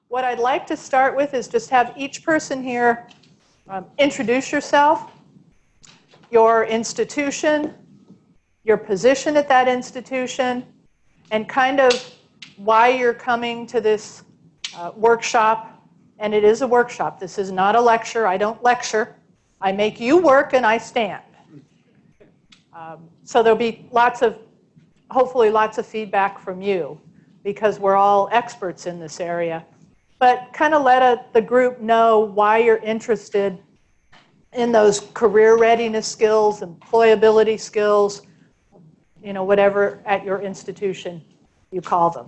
what I'd like to start with is just have each person here introduce yourself, your institution, your position at that institution, and kind of why you're coming to this workshop. And it is a workshop. This is not a lecture. I don't lecture. I make you work and I stand. So there'll be hopefully lots of feedback from you, because we're all experts in this area. But kind of let the group know why you're interested in those career readiness skills, employability skills, whatever at your institution you call them.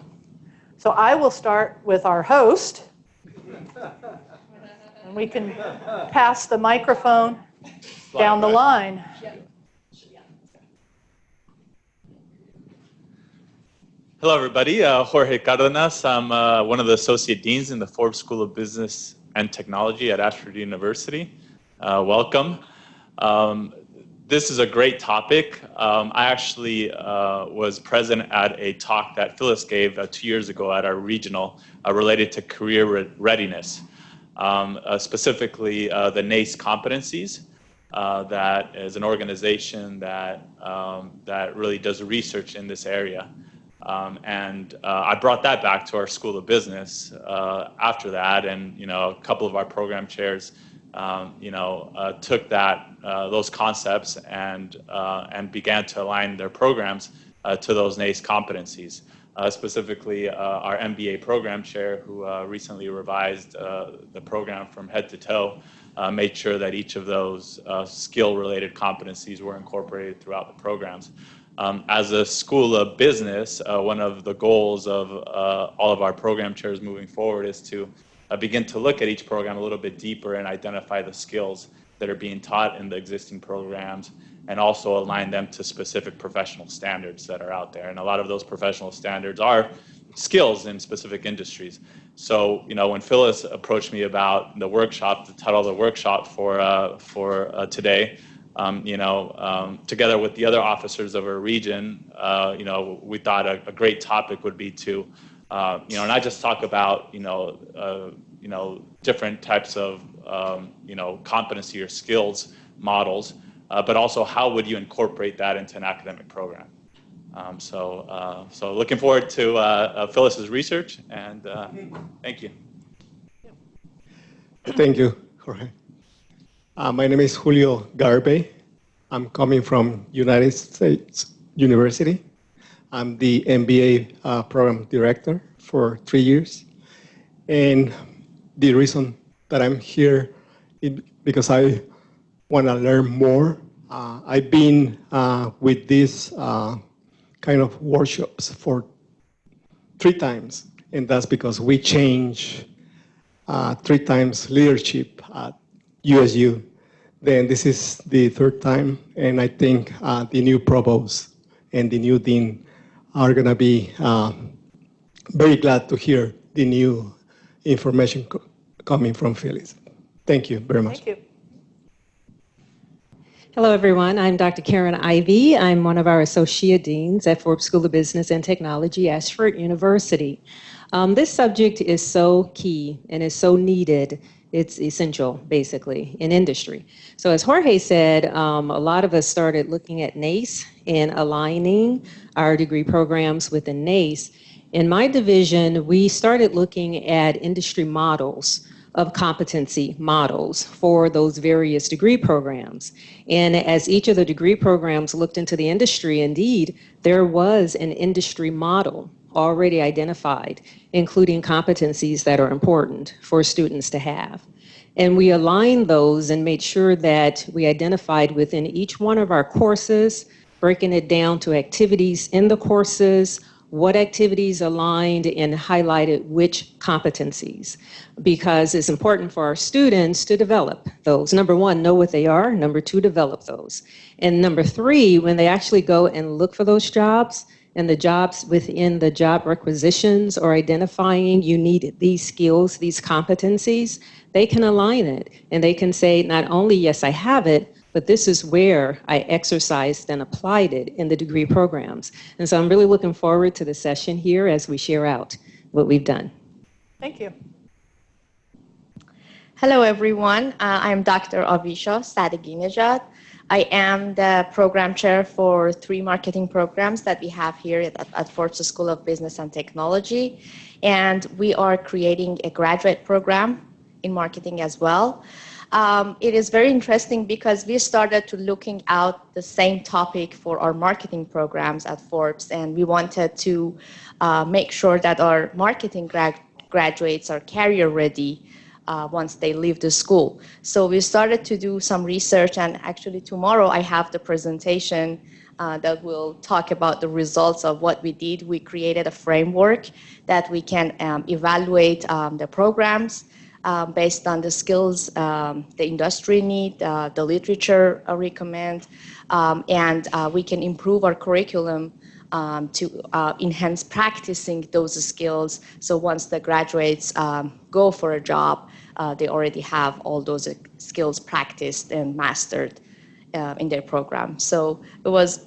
So I will start with our host, and we can pass the microphone down the line. Hello, everybody. Jorge Cardenas. I'm one of the associate deans in the Forbes School of Business and Technology at Ashford University. Welcome. This is a great topic. I actually was present at a talk that Phyllis gave 2 years ago at our regional related to career readiness, specifically the Nace Competencies. That is an organization that really does research in this area. I brought that back to our School of Business after that, and a couple of our program chairs took those concepts and began to align their programs to those Nace competencies. Specifically, our MBA program chair, who recently revised the program from head to toe, made sure that each of those skill-related competencies were incorporated throughout the programs. As a School of Business, one of the goals of all of our program chairs moving forward is to begin to look at each program a little bit deeper and identify the skills that are being taught in the existing programs, and also align them to specific professional standards that are out there. And a lot of those professional standards are skills in specific industries. So, when Phyllis approached me about the workshop, the title of the workshop for today, together with the other officers of our region, we thought a great topic would be to, not just talk about, different types of, competency or skills models, but also how would you incorporate that into an academic program. So looking forward to Phyllis's research, and thank you. Thank you, Jorge. My name is Julio Garbe. I'm coming from United States University. I'm the MBA program director for 3 years. And the reason that I'm here is because I want to learn more. I've been with this kind of workshops for 3 times, and that's because we change 3 times leadership at USU. Then this is the 3rd time, and I think the new provost and the new dean are going to be very glad to hear the new information coming from Phyllis. Thank you very much. Thank you. Hello, everyone. I'm Dr. Karen Ivey. I'm one of our associate deans at Forbes School of Business and Technology, Ashford University. This subject is so key and is so needed. It's essential, basically, in industry. So as Jorge said, a lot of us started looking at NACE and aligning our degree programs with the NACE. In my division, we started looking at industry models of competency models for those various degree programs. And as each of the degree programs looked into the industry, indeed, there was an industry model already identified, including competencies that are important for students to have. And we aligned those and made sure that we identified within each one of our courses, breaking it down to activities in the courses, what activities aligned and highlighted which competencies, because it's important for our students to develop those. Number 1, know what they are. Number 2, develop those. And number 3, when they actually go and look for those jobs, and the jobs within the job requisitions are identifying you need these skills, these competencies, they can align it. And they can say, not only, yes, I have it, but this is where I exercised and applied it in the degree programs. And so I'm really looking forward to the session here as we share out what we've done. Thank you. Hello, everyone. I'm Dr. Avisha Sadaginejad. I am the program chair for 3 marketing programs that we have here at Forbes School of Business and Technology. And we are creating a graduate program in marketing as well. It is very interesting because we started to looking out the same topic for our marketing programs at Forbes, and we wanted to make sure that our marketing graduates are career ready once they leave the school. So we started to do some research, and actually tomorrow I have the presentation that will talk about the results of what we did. We created a framework that we can evaluate the programs based on the skills the industry need, the literature recommend, and we can improve our curriculum to enhance practicing those skills. So once the graduates go for a job, they already have all those skills practiced and mastered in their program. So it was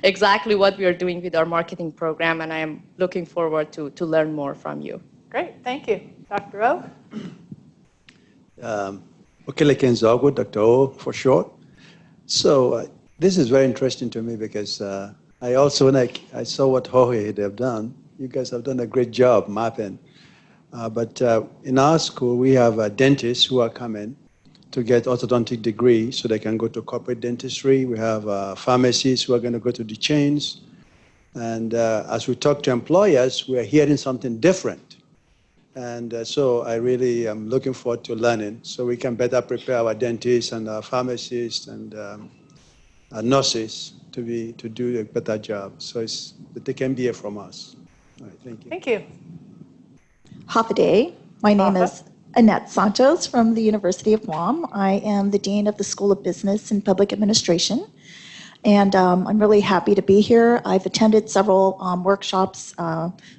exactly what we are doing with our marketing program, and I am looking forward to learn more from you. Great, thank you. Dr. O? Okrepkie Nzogu, Dr. O for short. So this is very interesting to me because I also, when I saw what Jorge had have done, you guys have done a great job mapping. But in our school, we have dentists who are coming to get orthodontic degree so they can go to corporate dentistry. We have pharmacists who are going to go to the chains. And as we talk to employers, we're hearing something different. And so I really am looking forward to learning so we can better prepare our dentists and our pharmacists and our nurses to do a better job. So they can be here from us. All right, thank you. Thank you. Hafa. My name is Annette Santos from the University of Guam. I am the Dean of the School of Business and Public Administration. And I'm really happy to be here. I've attended several workshops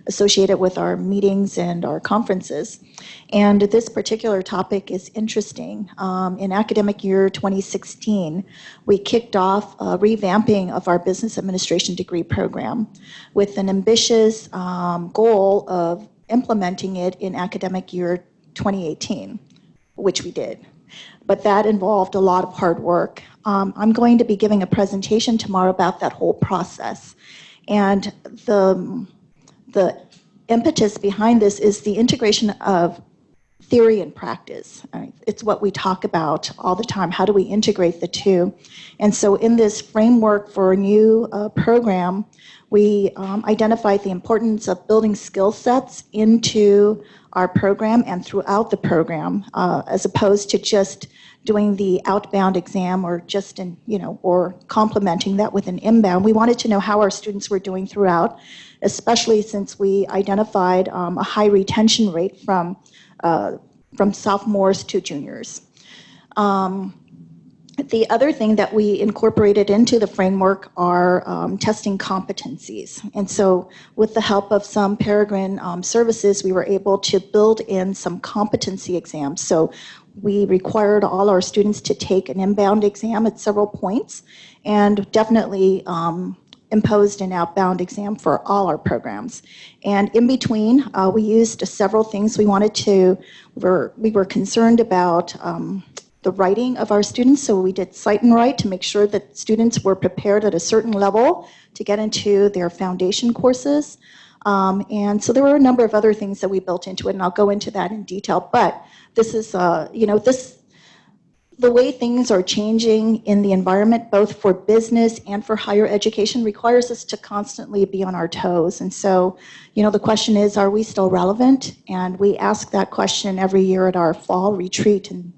associated with our meetings and our conferences. And this particular topic is interesting. In academic year 2016, we kicked off a revamping of our business administration degree program with an ambitious goal of implementing it in academic year 2018, which we did. But that involved a lot of hard work. I'm going to be giving a presentation tomorrow about that whole process. And the impetus behind this is the integration of theory and practice. It's what we talk about all the time. How do we integrate the two? And so in this framework for a new program, we identified the importance of building skill sets into our program and throughout the program, as opposed to just doing the outbound exam or just or complementing that with an inbound. We wanted to know how our students were doing throughout, especially since we identified a high retention rate from sophomores to juniors. The other thing that we incorporated into the framework are testing competencies. And so with the help of some Peregrine services, we were able to build in some competency exams. So we required all our students to take an inbound exam at several points and definitely imposed an outbound exam for all our programs. And in between, we used several things. We were concerned about the writing of our students, so we did cite and write to make sure that students were prepared at a certain level to get into their foundation courses. And so there were a number of other things that we built into it, and I'll go into that in detail. But this is, the way things are changing in the environment, both for business and for higher education, requires us to constantly be on our toes. And so, the question is, are we still relevant? And we ask that question every year at our fall retreat. And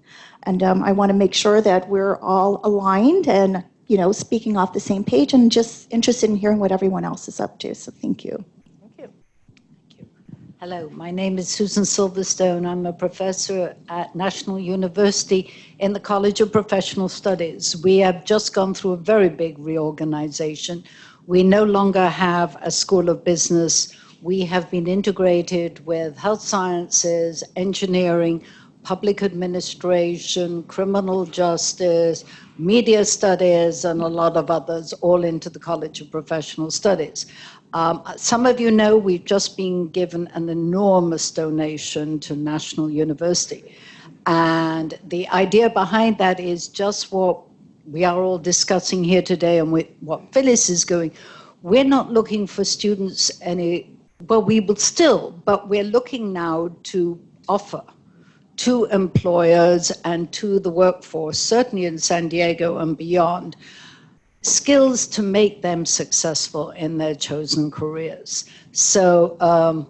I want to make sure that we're all aligned and, speaking off the same page and just interested in hearing what everyone else is up to. So thank you. Thank you. Hello, my name is Susan Silverstone. I'm a professor at National University in the College of Professional Studies. We have just gone through a very big reorganization. We no longer have a School of Business. We have been integrated with health sciences, engineering, public administration, criminal justice, media studies, and a lot of others, all into the College of Professional Studies. Some of you know we've just been given an enormous donation to National University. And the idea behind that is just what we are all discussing here today and what Phyllis is going. We're not looking for students well, we will still, but we're looking now to offer to employers and to the workforce, certainly in San Diego and beyond, skills to make them successful in their chosen careers. So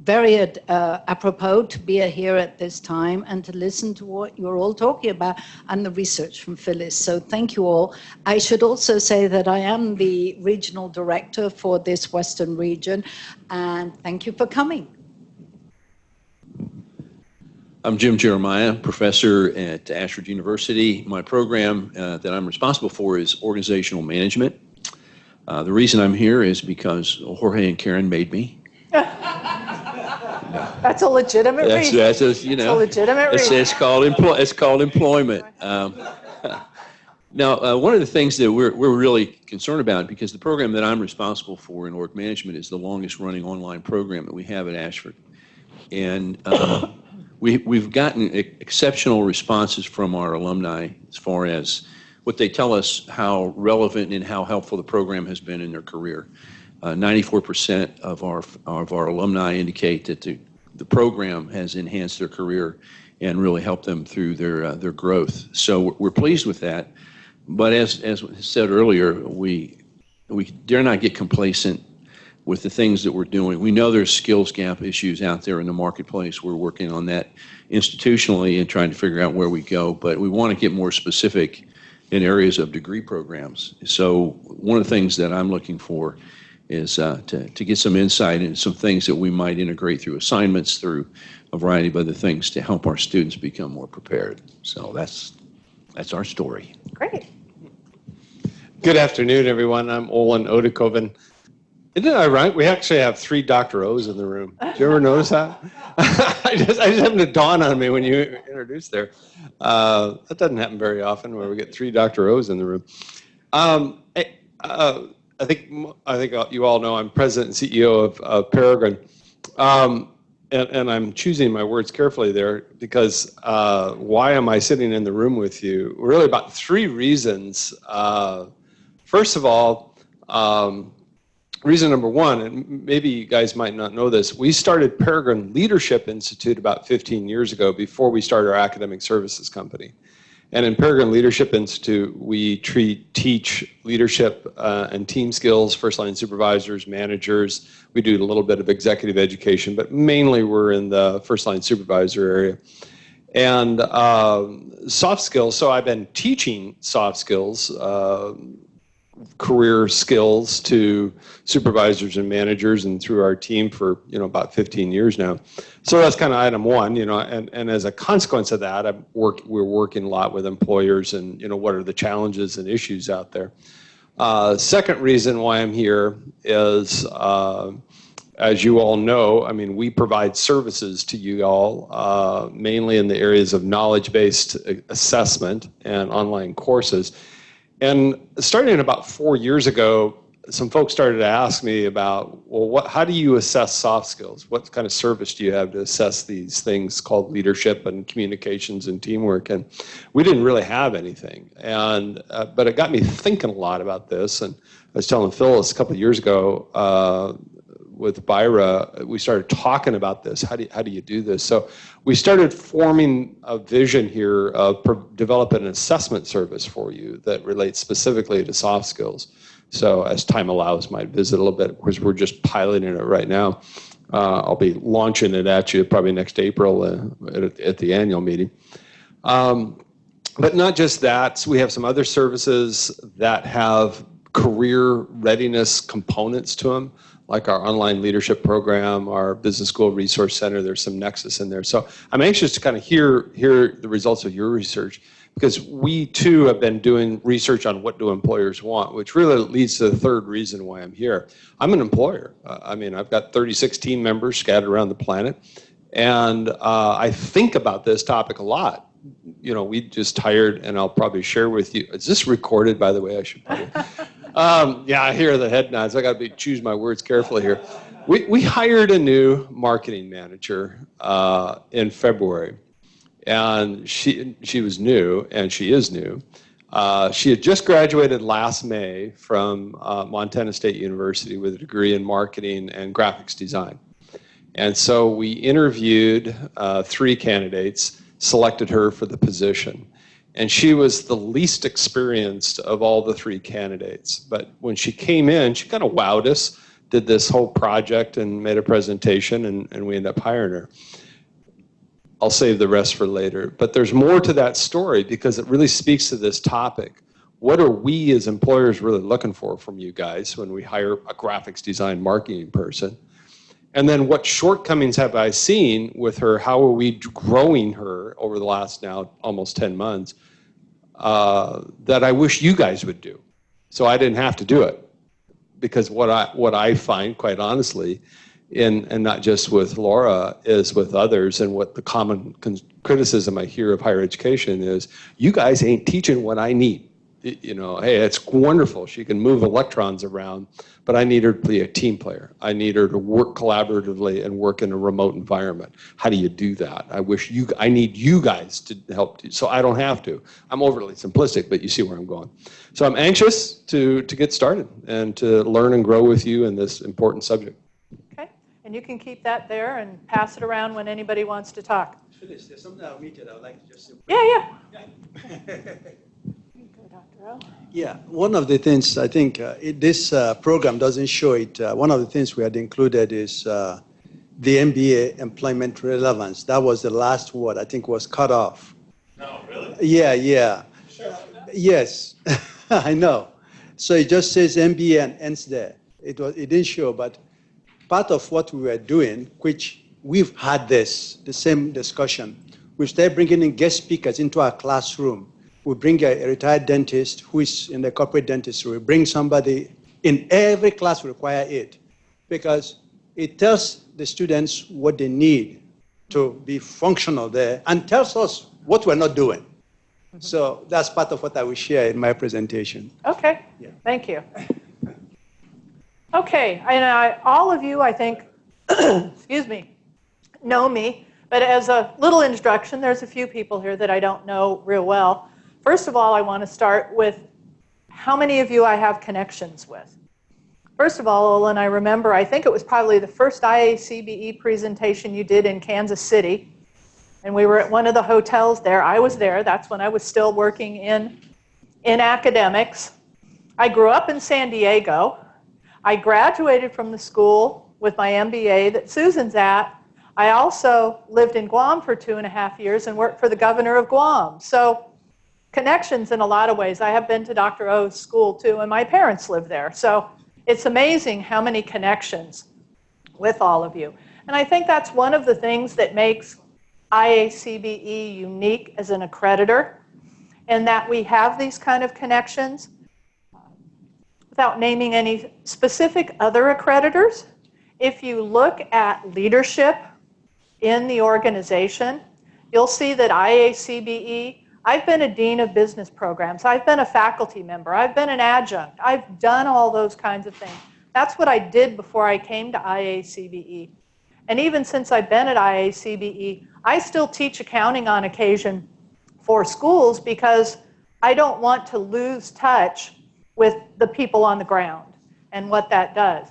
very apropos to be here at this time and to listen to what you're all talking about and the research from Phyllis. So thank you all. I should also say that I am the regional director for this Western region, and thank you for coming. I'm Jim Jeremiah, professor at Ashford University. My program that I'm responsible for is organizational management. The reason I'm here is because Jorge and Karen made me. That's a legitimate reason. That's a, you know, it's a legitimate reason. It's called employment. Now, one of the things that we're really concerned about, because the program that I'm responsible for in org management is the longest running online program that we have at Ashford. And we've gotten exceptional responses from our alumni as far as what they tell us, how relevant and how helpful the program has been in their career. 94% of our alumni indicate that the program has enhanced their career and really helped them through their growth. So we're pleased with that. But as said earlier, we dare not get complacent with the things that we're doing. We know there's skills gap issues out there in the marketplace. We're working on that institutionally and trying to figure out where we go. But we want to get more specific in areas of degree programs. So one of the things that I'm looking for is to get some insight into some things that we might integrate through assignments, through a variety of other things to help our students become more prepared. So that's our story. Great. Good afternoon, everyone. I'm Olin Odekoven. Isn't it ironic? We actually have 3 Dr. O's in the room. Did you ever notice that? I just happened to dawn on me when you introduced there. That doesn't happen very often where we get 3 Dr. O's in the room. I think you all know I'm president and CEO of Peregrine. And I'm choosing my words carefully there because why am I sitting in the room with you? Really about 3 reasons. First of all, reason number 1, and maybe you guys might not know this, we started Peregrine Leadership Institute about 15 years ago before we started our academic services company. And in Peregrine Leadership Institute, we teach leadership and team skills, first-line supervisors, managers. We do a little bit of executive education, but mainly we're in the first-line supervisor area. And soft skills, so I've been teaching soft skills, career skills to supervisors and managers and through our team for about 15 years now. So that's kind of item 1, and as a consequence of that, we're working a lot with employers and what are the challenges and issues out there. Second reason why I'm here is as you all know, I mean, we provide services to you all mainly in the areas of knowledge-based assessment and online courses. And starting about 4 years ago, some folks started to ask me about, well, how do you assess soft skills? What kind of service do you have to assess these things called leadership and communications and teamwork? And we didn't really have anything. And but it got me thinking a lot about this. And I was telling Phyllis a couple of years ago with Byra, we started talking about this. How do you do this? So we started forming a vision here of developing an assessment service for you that relates specifically to soft skills. So as time allows, might visit a little bit, because we're just piloting it right now. I'll be launching it at you probably next April at the annual meeting. But not just that, so we have some other services that have career readiness components to them, like our online leadership program, our business school resource center. There's some nexus in there. So I'm anxious to kind of hear the results of your research, because we too have been doing research on what do employers want, which really leads to the third reason why I'm here. I'm an employer. I mean, I've got 36 team members scattered around the planet, and I think about this topic a lot. We just hired, and I'll probably share with you. Is this recorded, by the way? I should probably. Yeah, I hear the head nods. I got to choose my words carefully here. We hired a new marketing manager in February. And she was new, and she is new. She had just graduated last May from Montana State University with a degree in marketing and graphics design. And so we interviewed 3 candidates, selected her for the position. And she was the least experienced of all the 3 candidates. But when she came in, she kind of wowed us, did this whole project and made a presentation, and we ended up hiring her. I'll save the rest for later. But there's more to that story because it really speaks to this topic. What are we as employers really looking for from you guys when we hire a graphics design marketing person? And then what shortcomings have I seen with her? How are we growing her over the last now almost 10 months that I wish you guys would do? So I didn't have to do it. Because what I find, quite honestly, and not just with Laura, is with others, and what the common criticism I hear of higher education is, you guys ain't teaching what I need. You know, hey, it's wonderful. She can move electrons around, but I need her to be a team player. I need her to work collaboratively and work in a remote environment. How do you do that? I need you guys to help, so I don't have to. I'm overly simplistic, but you see where I'm going. So I'm anxious to get started and to learn and grow with you in this important subject. Okay, and you can keep that there and pass it around when anybody wants to talk. Phyllis, there's something I'll meet it. I'd like to just simply. Yeah. Yeah, one of the things I think this program doesn't show it. One of the things we had included is the MBA employment relevance. That was the last word I think was cut off. No, really? Yeah. Sure. Yes, I know. So it just says MBA and ends there. It didn't show, but part of what we were doing, which we've had the same discussion, we started bringing in guest speakers into our classroom. We bring a retired dentist who is in the corporate dentistry. We bring somebody in every class we require it because it tells the students what they need to be functional there and tells us what we're not doing. Mm-hmm. So that's part of what I will share in my presentation. Okay, yeah. Thank you. Okay, and all of you, I think, excuse me, know me, but as a little introduction, there's a few people here that I don't know real well. First of all, I want to start with how many of you I have connections with. First of all, and I remember, I think it was probably the first IACBE presentation you did in Kansas City, and we were at one of the hotels there. I was there. That's when I was still working in academics. I grew up in San Diego. I graduated from the school with my MBA that Susan's at. I also lived in Guam for 2.5 years and worked for the governor of Guam. So connections in a lot of ways. I have been to Dr. O's school too, and my parents live there. So it's amazing how many connections with all of you. And I think that's one of the things that makes IACBE unique as an accreditor, and that we have these kind of connections. Without naming any specific other accreditors, if you look at leadership in the organization, you'll see that IACBE, I've been a dean of business programs. I've been a faculty member. I've been an adjunct. I've done all those kinds of things. That's what I did before I came to IACBE. And even since I've been at IACBE, I still teach accounting on occasion for schools because I don't want to lose touch with the people on the ground and what that does.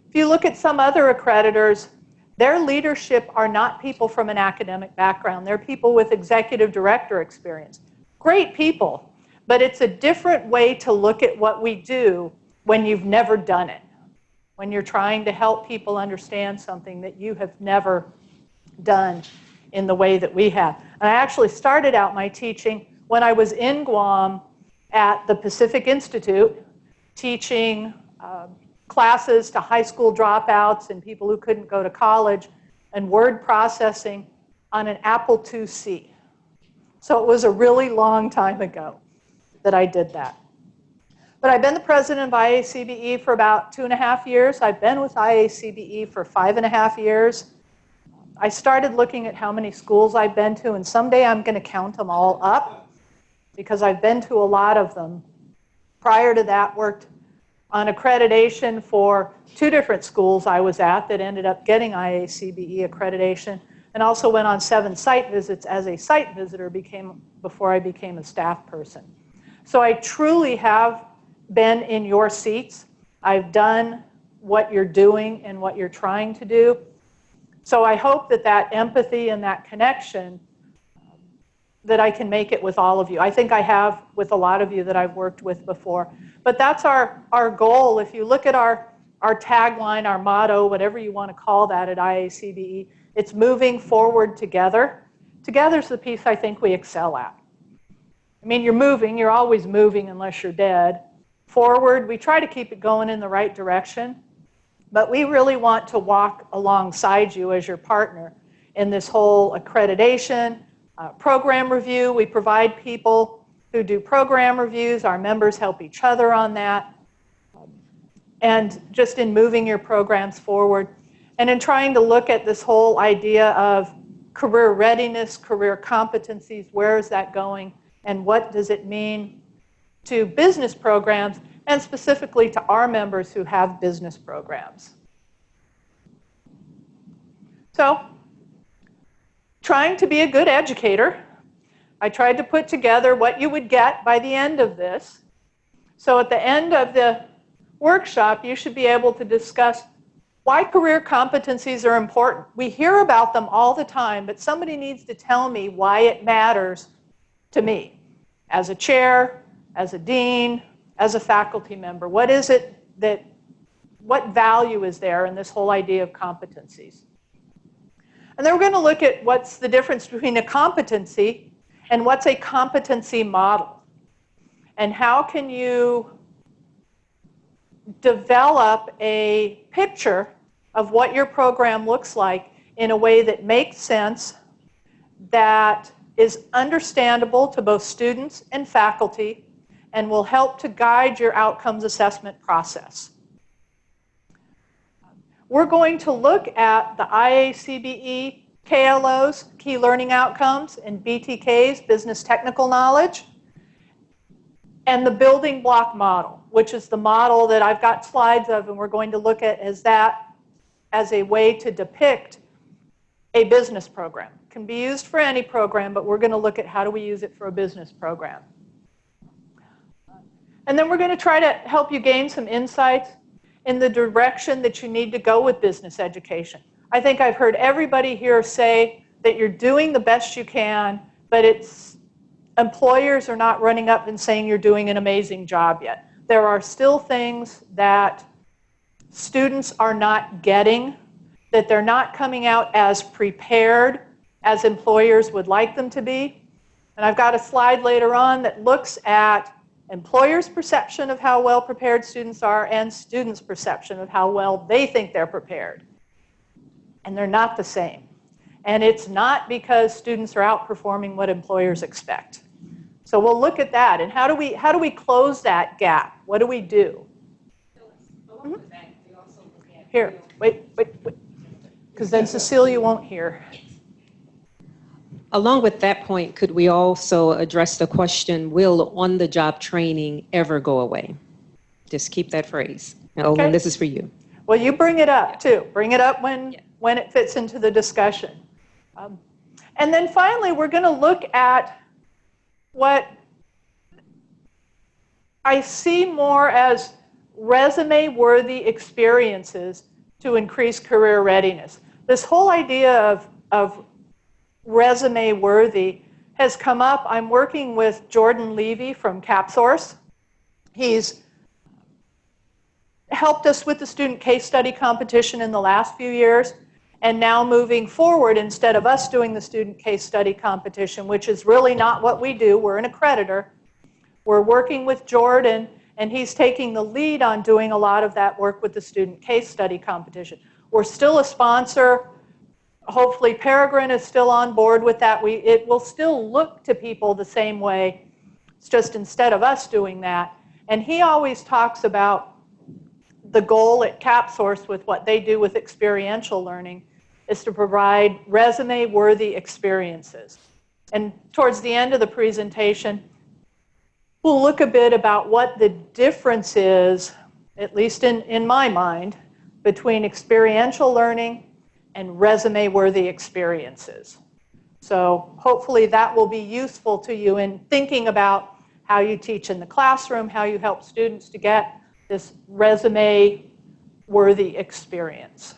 If you look at some other accreditors, their leadership are not people from an academic background. They're people with executive director experience. Great people, but it's a different way to look at what we do when you've never done it, when you're trying to help people understand something that you have never done in the way that we have. And I actually started out my teaching when I was in Guam at the Pacific Institute, teaching classes to high school dropouts and people who couldn't go to college, and word processing on an Apple IIc. So it was a really long time ago that I did that. But I've been the president of IACBE for about 2.5 years. I've been with IACBE for 5.5 years. I started looking at how many schools I've been to, and someday I'm going to count them all up because I've been to a lot of them. Prior to that, worked on accreditation for 2 different schools I was at that ended up getting IACBE accreditation. and also went on 7 site visits as a site visitor before I became a staff person. So I truly have been in your seats. I've done what you're doing and what you're trying to do. So I hope that that empathy and that connection, that I can make it with all of you. I think I have with a lot of you that I've worked with before. But that's our goal. If you look at our tagline, our motto, whatever you want to call that at IACBE, it's moving forward together. Together's the piece I think we excel at. I mean, you're always moving unless you're dead. Forward, we try to keep it going in the right direction, but we really want to walk alongside you as your partner in this whole accreditation, program review. We provide people who do program reviews. Our members help each other on that. And just in moving your programs forward. And in trying to look at this whole idea of career readiness, career competencies, where is that going, and what does it mean to business programs, and specifically to our members who have business programs. So, trying to be a good educator, I tried to put together what you would get by the end of this. So at the end of the workshop, you should be able to discuss why career competencies are important. We hear about them all the time, but somebody needs to tell me why it matters to me as a chair, as a dean, as a faculty member. What is it what value is there in this whole idea of competencies? And then we're going to look at what's the difference between a competency and what's a competency model. And how can you develop a picture of what your program looks like in a way that makes sense, that is understandable to both students and faculty, and will help to guide your outcomes assessment process. We're going to look at the IACBE KLOs, Key Learning Outcomes, and BTKs, Business Technical Knowledge, and the building block model, which is the model that I've got slides of, and we're going to look at as a way to depict a business program. It can be used for any program, but we're going to look at how do we use it for a business program. And then we're going to try to help you gain some insights in the direction that you need to go with business education. I think I've heard everybody here say that you're doing the best you can, but employers are not running up and saying you're doing an amazing job yet. There are still things that students are not getting, that they're not coming out as prepared as employers would like them to be. And I've got a slide later on that looks at employers' perception of how well prepared students are and students' perception of how well they think they're prepared. And they're not the same. And it's not because students are outperforming what employers expect. So we'll look at that. And how do we close that gap? What do we do? Mm-hmm. Here, wait. Because then Cecilia won't hear. Along with that point, could we also address the question, will on-the-job training ever go away? Just keep that phrase. Now, Olin, this is for you. Well, you bring it up, too. Bring it up when it fits into the discussion. And then finally, we're going to look at what I see more as resume-worthy experiences to increase career readiness. This whole idea of resume-worthy has come up. I'm working with Jordan Levy from CapSource. He's helped us with the student case study competition in the last few years, and now moving forward, instead of us doing the student case study competition, which is really not what we do, we're an accreditor, we're working with Jordan, and he's taking the lead on doing a lot of that work with the student case study competition. We're still a sponsor. Hopefully Peregrine is still on board with that. It will still look to people the same way. It's just instead of us doing that. And he always talks about the goal at CapSource with what they do with experiential learning is to provide resume-worthy experiences. And towards the end of the presentation, we'll look a bit about what the difference is, at least in my mind, between experiential learning and resume-worthy experiences. So hopefully that will be useful to you in thinking about how you teach in the classroom, how you help students to get this resume-worthy experience.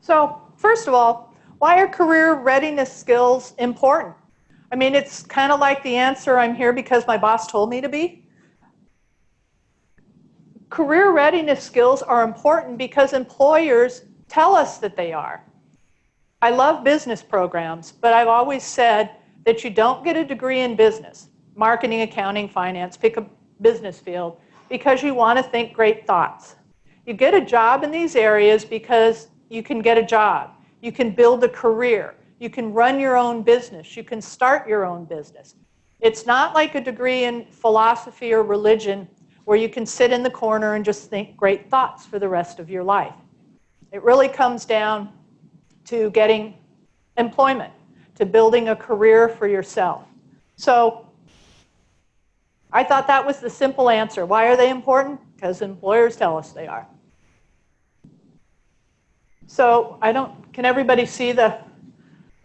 So first of all, why are career readiness skills important? I mean, it's kind of like the answer, I'm here because my boss told me to be. Career readiness skills are important because employers tell us that they are. I love business programs, but I've always said that you don't get a degree in business, marketing, accounting, finance, pick a business field, because you want to think great thoughts. You get a job in these areas because you can get a job. You can build a career. You can run your own business. You can start your own business. It's not like a degree in philosophy or religion where you can sit in the corner and just think great thoughts for the rest of your life. It really comes down to getting employment, to building a career for yourself. So I thought that was the simple answer. Why are they important? Because employers tell us they are. So can everybody see the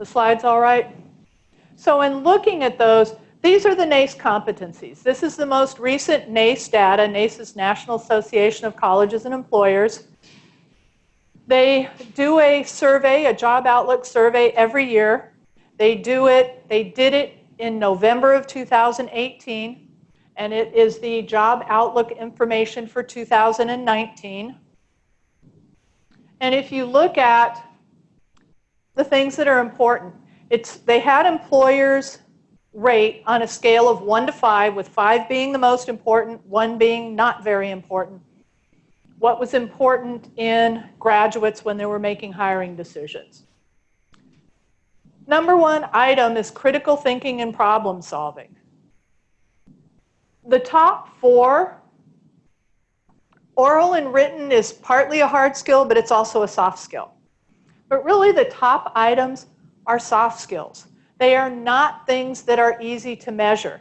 slides all right? So in looking at those, these are the Nace Competencies. This is the most recent Nace data. Nace is National Association of Colleges and Employers. They do a survey, a job outlook survey every year. They did it in November of 2018, and it is the job outlook information for 2019. And if you look at the things that are important, they had employers rate on a scale of 1 to 5, with 5 being the most important, 1 being not very important, what was important in graduates when they were making hiring decisions. Number 1 item is critical thinking and problem solving. The top 4, oral and written is partly a hard skill, but it's also a soft skill. But really the top items are soft skills. They are not things that are easy to measure.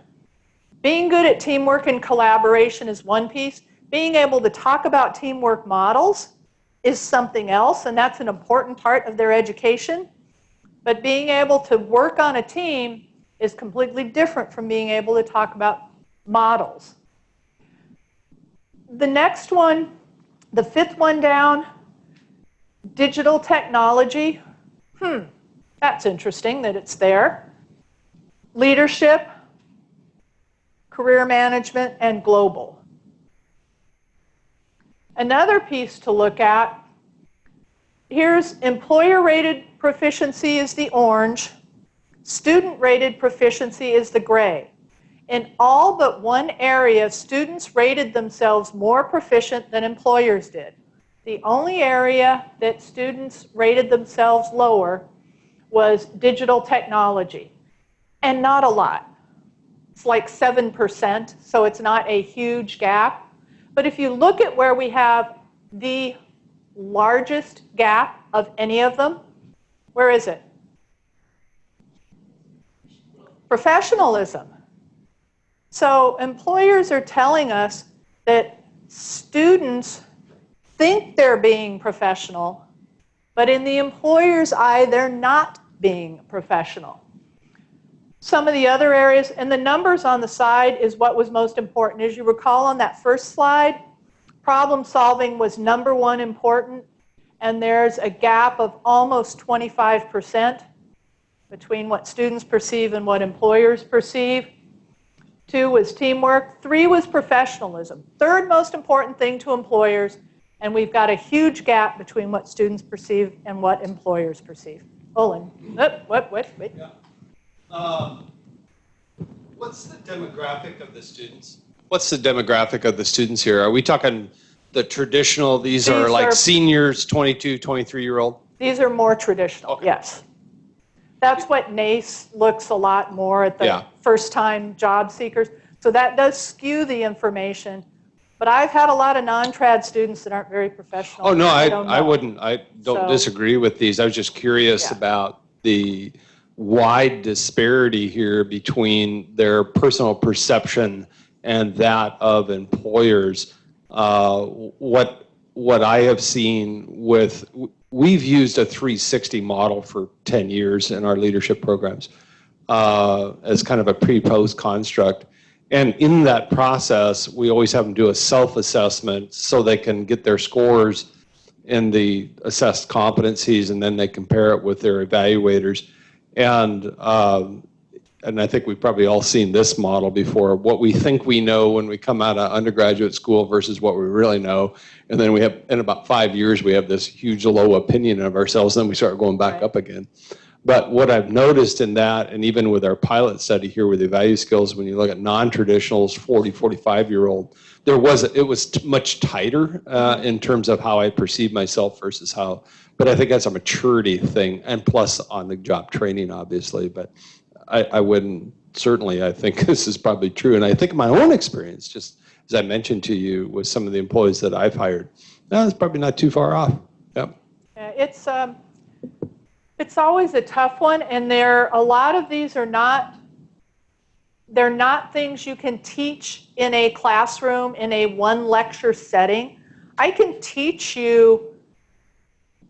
Being good at teamwork and collaboration is one piece. Being able to talk about teamwork models is something else, and that's an important part of their education. But being able to work on a team is completely different from being able to talk about models. The next one, the 5th one down, digital technology. That's interesting that it's there. Leadership, career management, and global. Another piece to look at, here's employer-rated proficiency is the orange, student-rated proficiency is the gray. In all but one area, students rated themselves more proficient than employers did. The only area that students rated themselves lower was digital technology, and not a lot. It's like 7%, so it's not a huge gap. But if you look at where we have the largest gap of any of them, where is it? Professionalism. So employers are telling us that students think they're being professional, but in the employer's eye, they're not being professional. Some of the other areas, and the numbers on the side is what was most important. As you recall on that first slide, problem solving was number 1 important, and there's a gap of almost 25% between what students perceive and what employers perceive. 2 was teamwork. 3 was professionalism. 3rd most important thing to employers, and we've got a huge gap between what students perceive and what employers perceive. Olin, wait. Yeah. What's the demographic of the students? What's the demographic of the students here? Are we talking the traditional, these are like seniors, 22, 23-year-old? These are more traditional, Okay. Yes. That's what Nace looks a lot more at the first-time job seekers. So that does skew the information. But I've had a lot of non-trad students that aren't very professional. Oh, no, I don't So- disagree with these. I was just curious about the wide disparity here between their personal perception and that of employers. What what I have seen with, we've used a 360 model for 10 years in our leadership programs as kind of a pre-post construct. And in that process, we always have them do a self-assessment so they can get their scores in the assessed competencies, and then they compare it with their evaluators. And I think we've probably all seen this model before, what we think we know when we come out of undergraduate school versus what we really know. And then we have, in about 5 years, we have this huge low opinion of ourselves, and then we start going back up again. But what I've noticed in that, and even with our pilot study here with the value skills, when you look at non-traditionals, 40, 45-year-old, it was much tighter in terms of how I perceive myself versus how, but I think that's a maturity thing, and plus on the job training, obviously. But I wouldn't, certainly I think this is probably true. And I think my own experience, just as I mentioned to you, with some of the employees that I've hired, it's probably not too far off. Yep. Yeah, it's always a tough one, and a lot of these are not, they're not things you can teach in a classroom, in a one lecture setting. I can teach you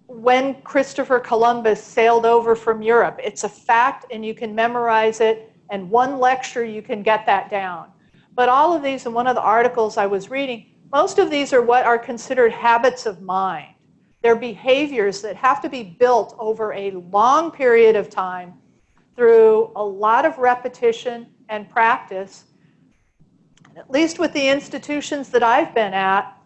when Christopher Columbus sailed over from Europe. It's a fact, and you can memorize it, and one lecture you can get that down. But all of these, in one of the articles I was reading, most of these are what are considered habits of mind. They're behaviors that have to be built over a long period of time through a lot of repetition and practice. At least with the institutions that I've been at,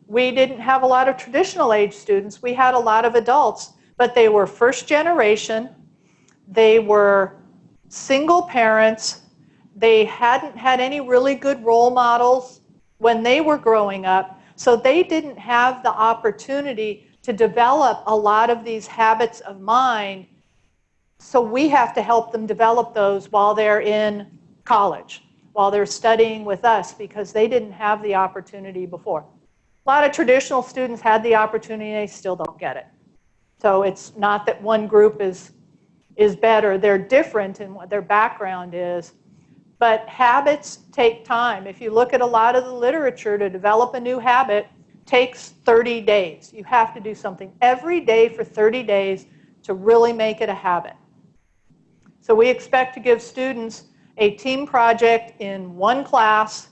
we didn't have a lot of traditional age students. We had a lot of adults, but they were first generation. They were single parents. They hadn't had any really good role models when they were growing up, so they didn't have the opportunity to develop a lot of these habits of mind. So we have to help them develop those while they're in college, while they're studying with us, because they didn't have the opportunity before. A lot of traditional students had the opportunity, they still don't get it. So it's not that one group is better. They're different in what their background is. But habits take time. If you look at a lot of the literature, to develop a new habit takes 30 days. You have to do something every day for 30 days to really make it a habit. So we expect to give students a team project in one class.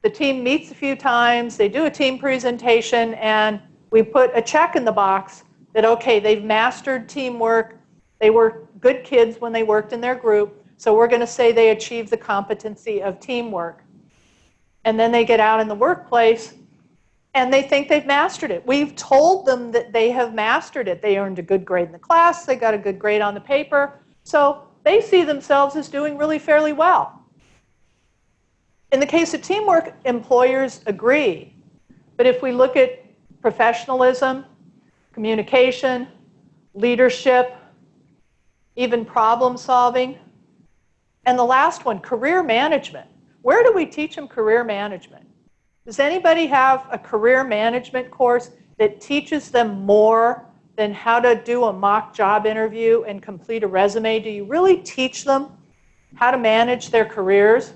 The team meets a few times, they do a team presentation, and we put a check in the box that, okay, they've mastered teamwork, they were good kids when they worked in their group, so we're going to say they achieved the competency of teamwork. And then they get out in the workplace, and they think they've mastered it. We've told them that they have mastered it. They earned a good grade in the class, they got a good grade on the paper, so they see themselves as doing really fairly well. In the case of teamwork, employers agree. But if we look at professionalism, communication, leadership, even problem solving, and the last one, career management. Where do we teach them career management? Does anybody have a career management course that teaches them more than how to do a mock job interview and complete a resume? Do you really teach them how to manage their careers?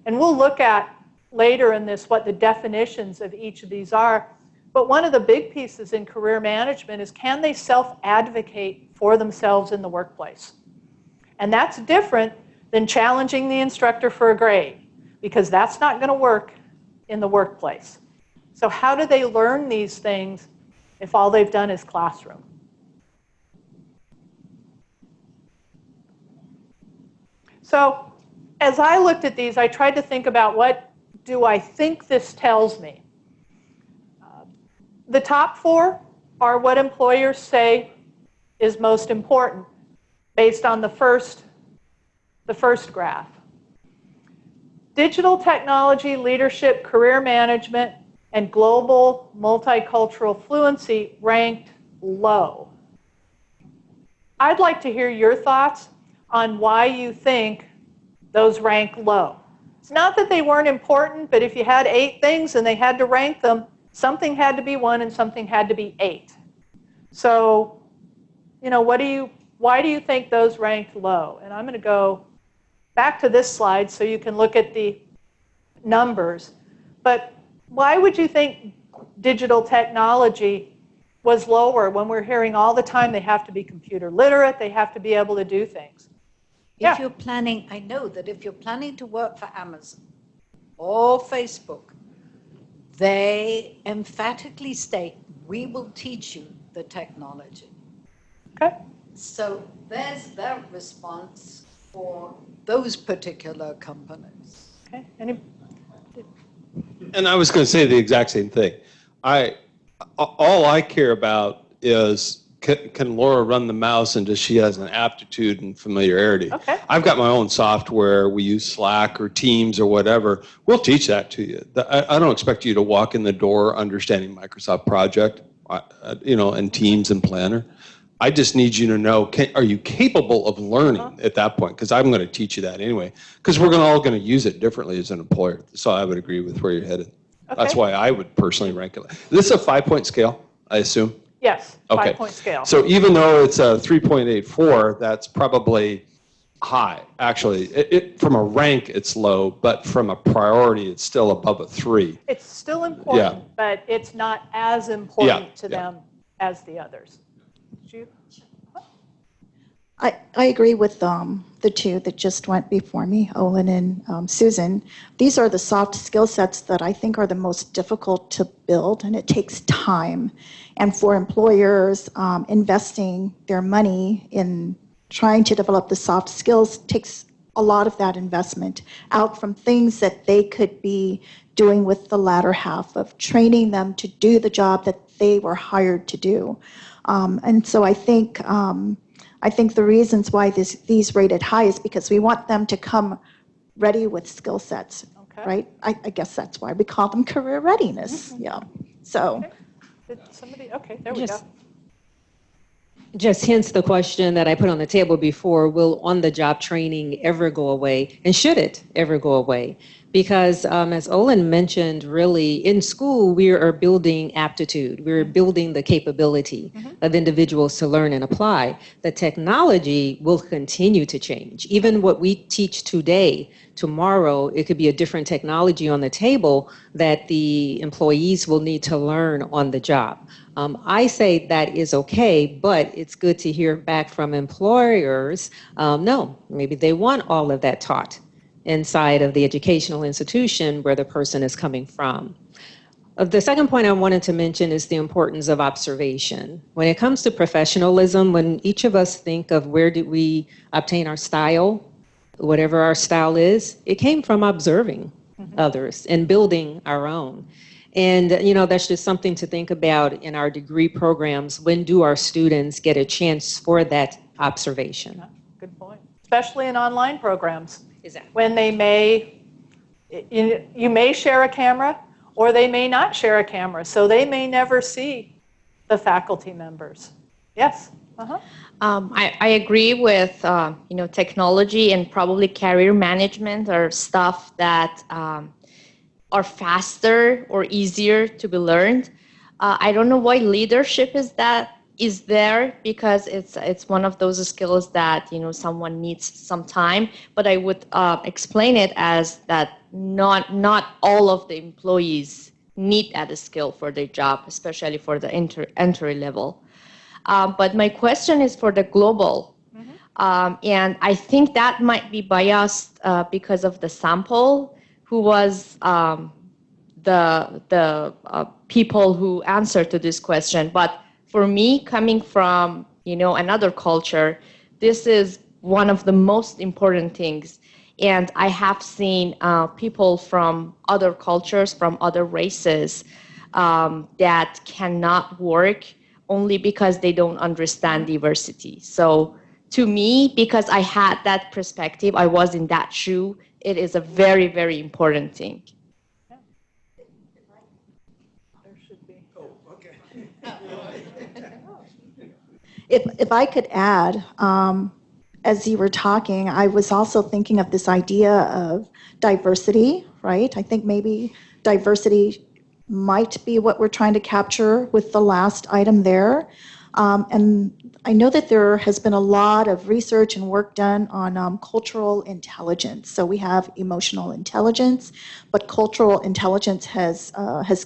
And we'll look at later in this what the definitions of each of these are. But one of the big pieces in career management is, can they self-advocate for themselves in the workplace? And that's different than challenging the instructor for a grade, because that's not going to work in the workplace. So how do they learn these things if all they've done is classroom? So as I looked at these, I tried to think about, what do I think this tells me? The top four are what employers say is most important based on the first graph. Digital technology, leadership, career management, and global multicultural fluency ranked low. I'd like to hear your thoughts on why you think those rank low. It's not that they weren't important, but if you had 8 things and they had to rank them, something had to be 1 and something had to be 8. So, why do you think those ranked low? And I'm going to go back to this slide so you can look at the numbers. But why would you think digital technology was lower when we're hearing all the time they have to be computer literate, they have to be able to do things. If you're planning, I know that if you're planning to work for Amazon or Facebook, they emphatically state, we will teach you the technology. Okay. So there's their response for those particular companies. Okay. And I was going to say the exact same thing. All I care about is can Laura run the mouse and does she has an aptitude and familiarity? Okay. I've got my own software. We use Slack or Teams or whatever. We'll teach that to you. I don't expect you to walk in the door understanding Microsoft Project, and Teams and Planner. I just need you to know, are you capable of learning at that point? Because I'm going to teach you that anyway. Because we're all going to use it differently as an employer. So I would agree with where you're headed. Okay. That's why I would personally rank it. This is a 5-point scale, I assume? Yes, Okay. 5-point scale. So even though it's a 3.84, that's probably high. Actually, from a rank, it's low, but from a priority, it's still above a 3. It's still important, but it's not as important to them as the others. I agree with the two that just went before me, Olin and Susan. These are the soft skill sets that I think are the most difficult to build, and it takes time. And for employers, investing their money in trying to develop the soft skills takes a lot of that investment out from things that they could be doing with the latter half of training them to do the job that they were hired to do. And so I think the reasons why these rated high is because we want them to come ready with skill sets, right? I guess that's why we call them career readiness. Yeah. So. Okay. Did somebody? Okay, there we go. Just hence the question that I put on the table before, will on-the-job training ever go away? And should it ever go away? Because as Olin mentioned, really, in school, we are building aptitude. We're building the capability of individuals to learn and apply. The technology will continue to change. Even what we teach today, tomorrow, it could be a different technology on the table that the employees will need to learn on the job. I say that is okay, but it's good to hear back from employers, no, maybe they want all of that taught inside of the educational institution where the person is coming from. The second point I wanted to mention is the importance of observation. When it comes to professionalism, when each of us think of where did we obtain our style, whatever our style is, it came from observing others and building our own. And, that's just something to think about in our degree programs. When do our students get a chance for that observation? Good point. Especially in online programs. Exactly. When you may share a camera or they may not share a camera, so they may never see the faculty members. Yes? I agree with technology and probably career management or stuff that are faster or easier to be learned. I don't know why leadership is there, because it's one of those skills that someone needs some time. But I would explain it as that not all of the employees need that skill for their job, especially for the entry level. But my question is for the global, and I think that might be biased because of the sample who was the people who answered to this question. But for me, coming from another culture, this is one of the most important things. And I have seen people from other cultures, from other races, that cannot work only because they don't understand diversity. So to me, because I had that perspective, I was in that shoe, it is a very, very important thing. If I could add, as you were talking, I was also thinking of this idea of diversity, right? I think maybe diversity might be what we're trying to capture with the last item there. And I know that there has been a lot of research and work done on cultural intelligence. So we have emotional intelligence, but cultural intelligence has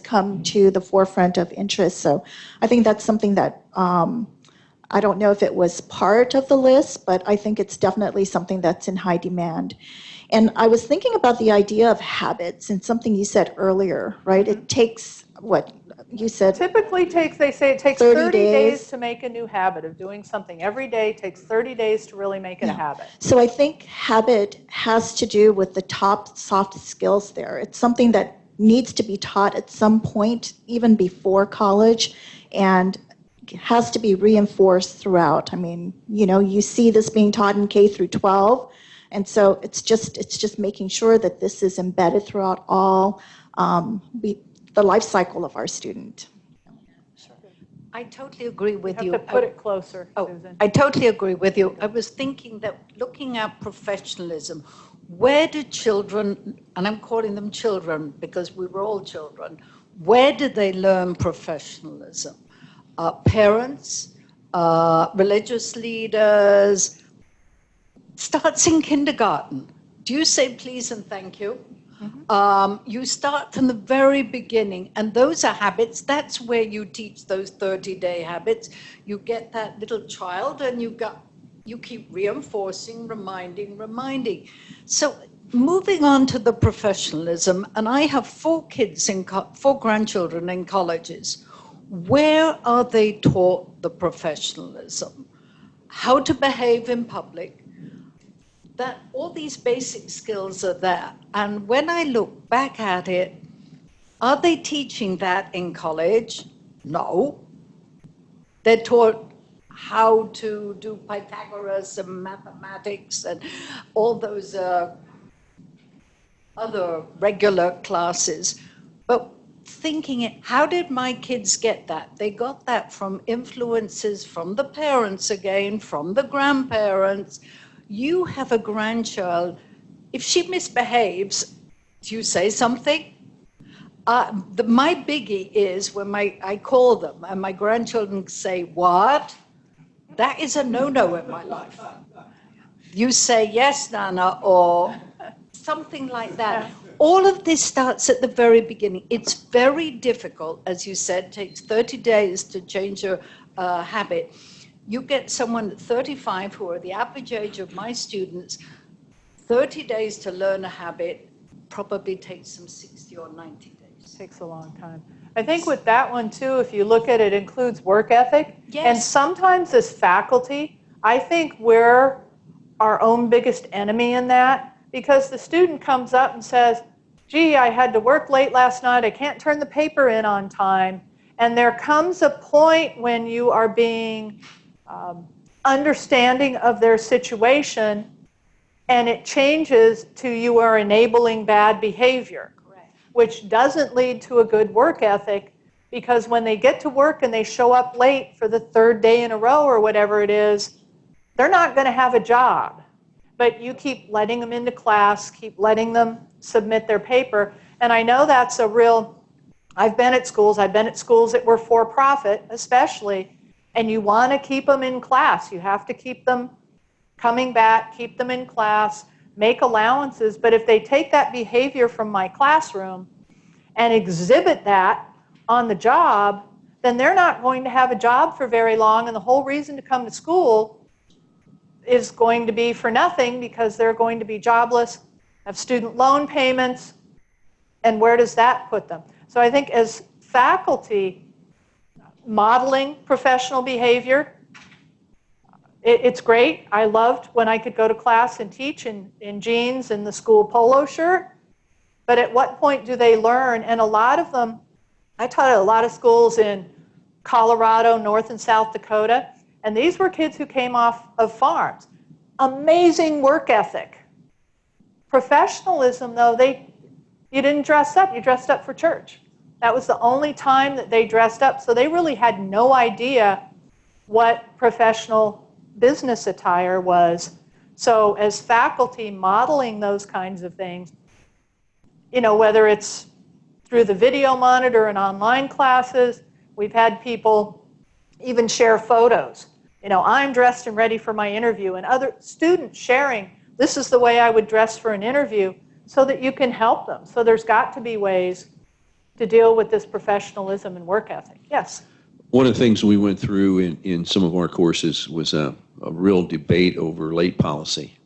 come to the forefront of interest. So I think that's something that I don't know if it was part of the list, but I think it's definitely something that's in high demand. And I was thinking about the idea of habits and something you said earlier, right? It takes, what you said? Typically they say it takes 30 days to make a new habit of doing something every day. It takes 30 days to really make it a habit. So I think habit has to do with the top soft skills there. It's something that needs to be taught at some point, even before college, and has to be reinforced throughout. I mean, you see this being taught in K through 12. And so it's just making sure that this is embedded throughout all the life cycle of our student. I totally agree with you. You have to put it closer, Susan. I totally agree with you. I was thinking that looking at professionalism, where do children, and I'm calling them children because we were all children, where do they learn professionalism? Parents, religious leaders. Starts in kindergarten. Do you say please and thank you? Mm-hmm. You start from the very beginning, and those are habits. That's where you teach those 30-day habits. You get that little child, and you keep reinforcing, reminding. So moving on to the professionalism, and I have 4 grandchildren in colleges. Where are they taught the professionalism? How to behave in public? That all these basic skills are there. And when I look back at it, are they teaching that in college? No. They're taught how to do Pythagoras and mathematics and all those other regular classes. But thinking it, how did my kids get that? They got that from influences from the parents again, from the grandparents. You have a grandchild. If she misbehaves, do you say something? My biggie is when I call them and my grandchildren say, what? That is a no-no in my life. You say, yes, Nana, or something like that. All of this starts at the very beginning. It's very difficult, as you said, takes 30 days to change a habit. You get someone at 35 who are the average age of my students, 30 days to learn a habit probably takes them 60 or 90 days. Takes a long time. I think with that one too, if you look at it, includes work ethic. Yes. And sometimes as faculty, I think we're our own biggest enemy in that, because the student comes up and says, gee, I had to work late last night, I can't turn the paper in on time. And there comes a point when you are being understanding of their situation, and it changes to you are enabling bad behavior. Correct. Which doesn't lead to a good work ethic, because when they get to work and they show up late for the 3rd day in a row or whatever it is, they're not going to have a job. But you keep letting them into class, keep letting them submit their paper. And I know that's a real, I've been at schools that were for-profit especially, and you want to keep them in class. You have to keep them coming back, keep them in class, make allowances. But if they take that behavior from my classroom and exhibit that on the job, then they're not going to have a job for very long, and the whole reason to come to school is going to be for nothing, because they're going to be jobless, have student loan payments, and where does that put them? So I think as faculty, modeling professional behavior, it's great. I loved when I could go to class and teach in jeans and the school polo shirt, but at what point do they learn? And a lot of them, I taught at a lot of schools in Colorado, North and South Dakota, and these were kids who came off of farms. Amazing work ethic. Professionalism, though, you didn't dress up, you dressed up for church. That was the only time that they dressed up, so they really had no idea what professional business attire was. So as faculty modeling those kinds of things, whether it's through the video monitor and online classes, we've had people even share photos. You know, I'm dressed and ready for my interview, and other students sharing, this is the way I would dress for an interview, so that you can help them. So there's got to be ways to deal with this professionalism and work ethic. Yes? One of the things we went through in some of our courses was a real debate over late policy.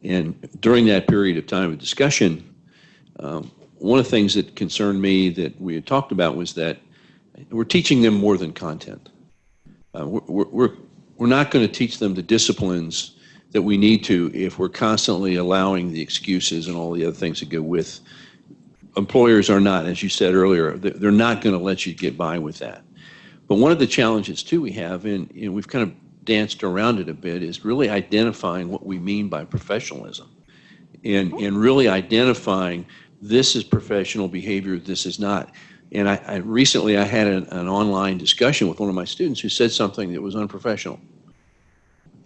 And during that period of time of discussion, one of the things that concerned me that we had talked about was that we're teaching them more than content. We're not going to teach them the disciplines that we need to if we're constantly allowing the excuses and all the other things that go with. Employers are not, as you said earlier, they're not going to let you get by with that. But one of the challenges too we have, and we've kind of danced around it a bit, is really identifying what we mean by professionalism, and really identifying this is professional behavior, this is not. And I recently had an online discussion with one of my students who said something that was unprofessional.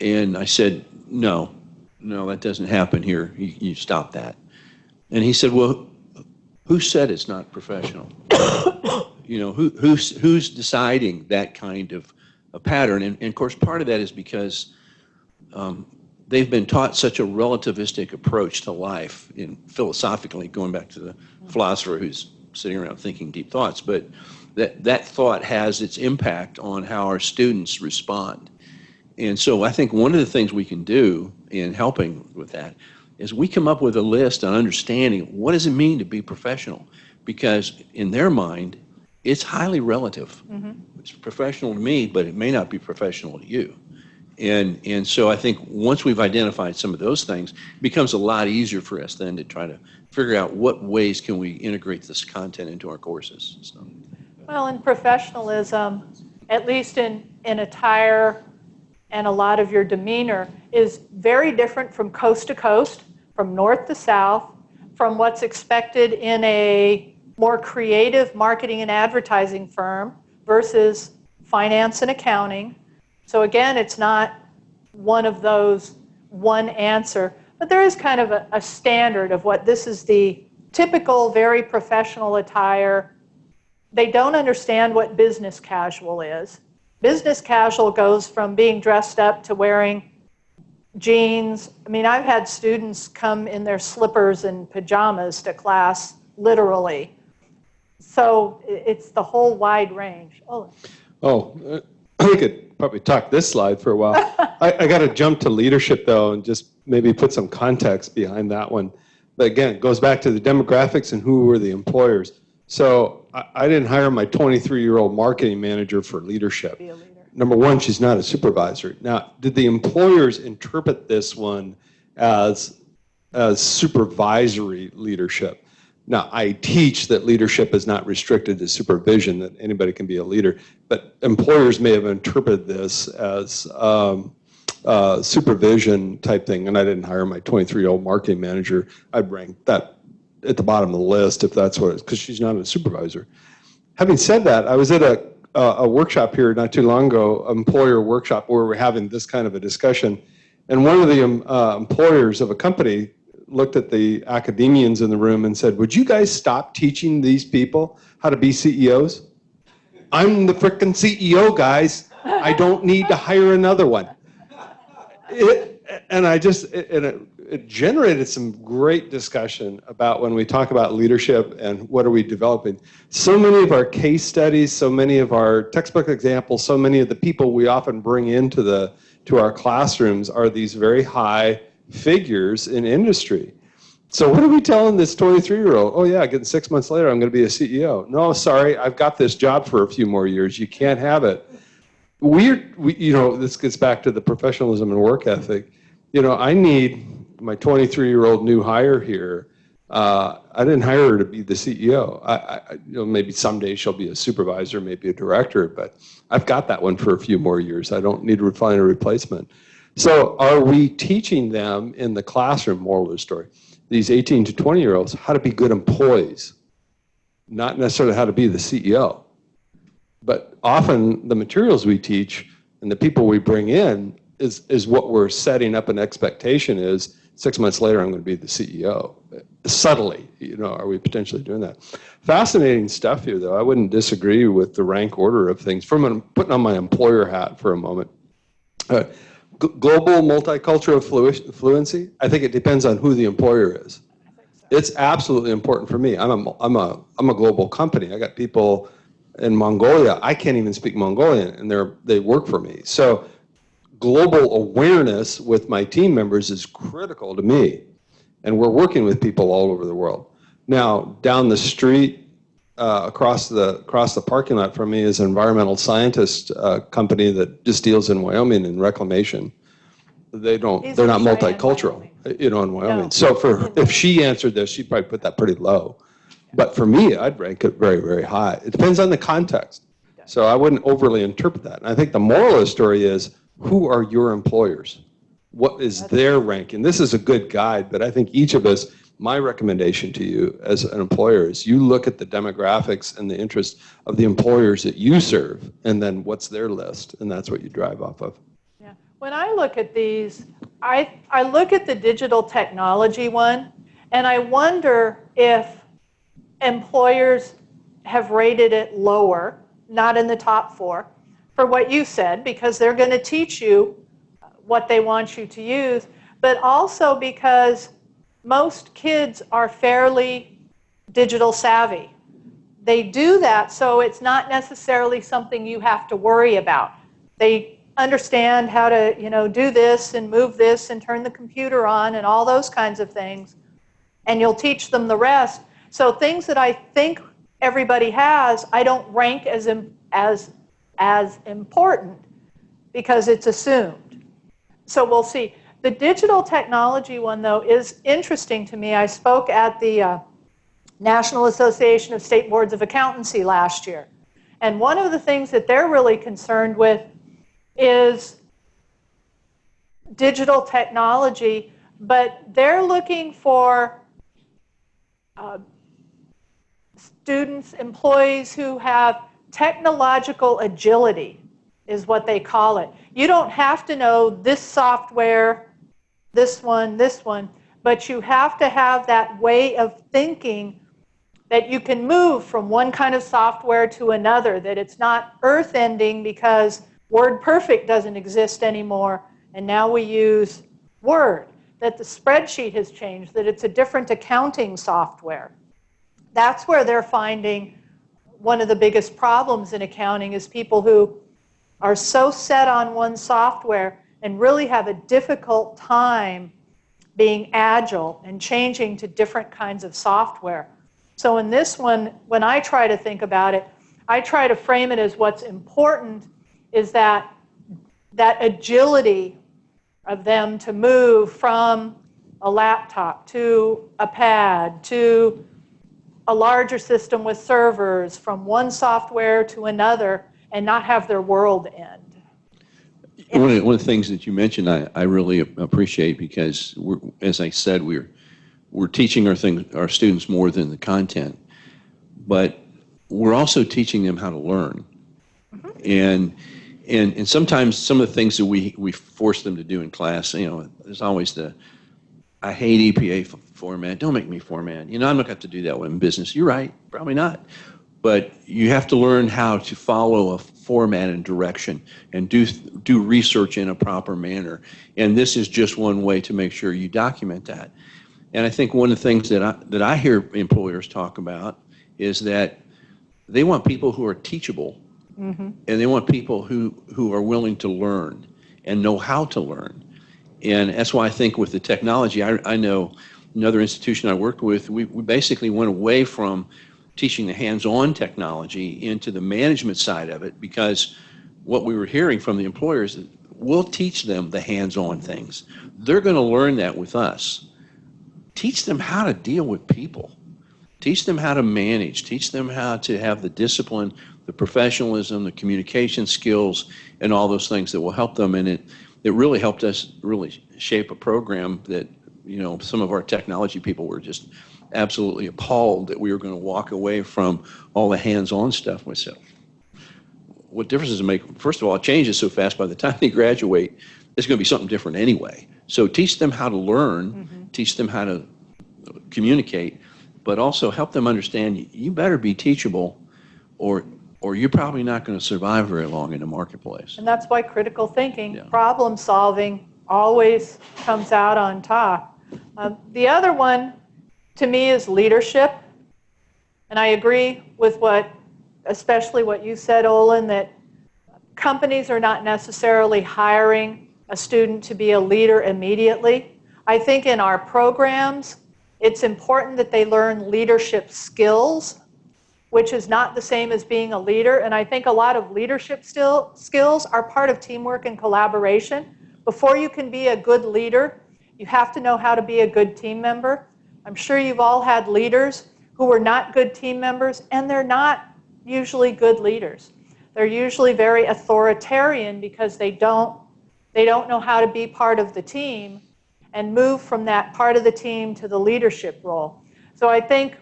And I said, no, that doesn't happen here. You stop that. And he said, well, who said it's not professional? You know, who's deciding that kind of a pattern? And of course, part of that is because they've been taught such a relativistic approach to life, philosophically, going back to the philosopher who's sitting around thinking deep thoughts, but that thought has its impact on how our students respond. And so I think one of the things we can do in helping with that is we come up with a list on understanding what does it mean to be professional, because in their mind, it's highly relative. Mm-hmm. It's professional to me, but it may not be professional to you. And so I think once we've identified some of those things, it becomes a lot easier for us then to try to figure out what ways can we integrate this content into our courses. So. Well, in professionalism, at least in attire and a lot of your demeanor, is very different from coast to coast, from north to south, from what's expected in a more creative marketing and advertising firm versus finance and accounting. So again, it's not one of those one answer, but there is kind of a standard of what this is the typical, very professional attire. They don't understand what business casual is. Business casual goes from being dressed up to wearing jeans. I mean, I've had students come in their slippers and pajamas to class, literally. So it's the whole wide range. We could probably talk this slide for a while. I got to jump to leadership, though, and just maybe put some context behind that one. But again, it goes back to the demographics and who were the employers. So I didn't hire my 23-year-old marketing manager for leadership. Be a leader. Number one, she's not a supervisor. Now, did the employers interpret this one as supervisory leadership? Now, I teach that leadership is not restricted to supervision, that anybody can be a leader, but employers may have interpreted this as supervision type thing, and I didn't hire my 23-year-old marketing manager. I'd rank that at the bottom of the list if that's what it is, because she's not a supervisor. Having said that, I was at a workshop here not too long ago, employer workshop, where we're having this kind of a discussion, and one of the employers of a company looked at the academians in the room and said, would you guys stop teaching these people how to be CEOs? I'm the frickin' CEO, guys. I don't need to hire another one. It generated some great discussion about when we talk about leadership and what are we developing. So many of our case studies, so many of our textbook examples, so many of the people we often bring into our classrooms are these very high figures in industry. So what are we telling this 23-year-old? Oh yeah, getting 6 months later, I'm going to be a CEO. No, sorry, I've got this job for a few more years. You can't have it. This gets back to the professionalism and work ethic. I need my 23-year-old new hire here. I didn't hire her to be the CEO. Maybe someday she'll be a supervisor, maybe a director, but I've got that one for a few more years. I don't need to find a replacement. So are we teaching them in the classroom, moral of the story, these 18 to 20-year-olds, how to be good employees, not necessarily how to be the CEO? But often the materials we teach and the people we bring in is what we're setting up an expectation is 6 months later, I'm going to be the CEO. Subtly, are we potentially doing that? Fascinating stuff here, though. I wouldn't disagree with the rank order of things. Putting on my employer hat for a moment. Global multicultural fluency, I think it depends on who the employer is. It's absolutely important for me. I'm a global company. I got people in Mongolia. I can't even speak Mongolian, and they work for me. So global awareness with my team members is critical to me. And we're working with people all over the world. Now, down the street, across the parking lot from me is an environmental scientist company that just deals in Wyoming in reclamation. They're not multicultural, in Wyoming. No. So if she answered this, she'd probably put that pretty low. But for me, I'd rank it very, very high. It depends on the context. So I wouldn't overly interpret that. And I think the moral of the story is, who are your employers? What is their ranking? This is a good guide, but I think each of us, my recommendation to you as an employer is you look at the demographics and the interests of the employers that you serve, and then what's their list, and that's what you drive off of. Yeah. When I look at these, I look at the digital technology one, and I wonder if employers have rated it lower, not in the top 4, for what you said, because they're going to teach you what they want you to use, but also because most kids are fairly digital savvy. They do that, so it's not necessarily something you have to worry about. They understand how to, do this and move this and turn the computer on and all those kinds of things, and you'll teach them the rest. So things that I think everybody has, I don't rank as important because it's assumed. So we'll see. The digital technology one, though, is interesting to me. I spoke at the National Association of State Boards of Accountancy last year. And one of the things that they're really concerned with is digital technology, but they're looking for students, employees who have technological agility, is what they call it. You don't have to know this software, this one, but you have to have that way of thinking that you can move from one kind of software to another, that it's not earth-ending because WordPerfect doesn't exist anymore, and now we use Word, that the spreadsheet has changed, that it's a different accounting software. That's where they're finding one of the biggest problems in accounting is people who are so set on one software and really have a difficult time being agile and changing to different kinds of software. So in this one, when I try to think about it, I try to frame it as what's important is that agility of them to move from a laptop to a pad to a larger system with servers, from one software to another, and not have their world end. One of the things that you mentioned I really appreciate because, as I said, we're teaching our students more than the content, but we're also teaching them how to learn. Mm-hmm. And sometimes some of the things that we force them to do in class, there's always I hate EPA format. Don't make me format. I'm not going to have to do that in business. You're right. Probably not. But you have to learn how to follow a format and direction and do research in a proper manner. And this is just one way to make sure you document that. And I think one of the things that I hear employers talk about is that they want people who are teachable, mm-hmm. and they want people who are willing to learn and know how to learn. And that's why I think with the technology, I know another institution I worked with, we basically went away from teaching the hands-on technology into the management side of it, because what we were hearing from the employers is we'll teach them the hands-on things. They're going to learn that with us. Teach them how to deal with people. Teach them how to manage. Teach them how to have the discipline, the professionalism, the communication skills, and all those things that will help them. And it really helped us really shape a program that, some of our technology people were just absolutely appalled that we were going to walk away from all the hands-on stuff myself. What difference does it make? First of all, it changes so fast by the time they graduate. it's going to be something different anyway. So teach them how to learn, teach them how to communicate, but also help them understand you better be teachable, or you're probably not going to survive very long in the marketplace. And that's why critical thinking, problem solving always comes out on top. The other one, to me, is leadership. And I agree with especially what you said, Olin, that companies are not necessarily hiring a student to be a leader immediately. I think in our programs, it's important that they learn leadership skills, which is not the same as being a leader. And I think a lot of leadership skills are part of teamwork and collaboration. Before you can be a good leader, you have to know how to be a good team member. I'm sure you've all had leaders who were not good team members, and they're not usually good leaders. They're usually very authoritarian because they don't know how to be part of the team and move from that part of the team to the leadership role. So I think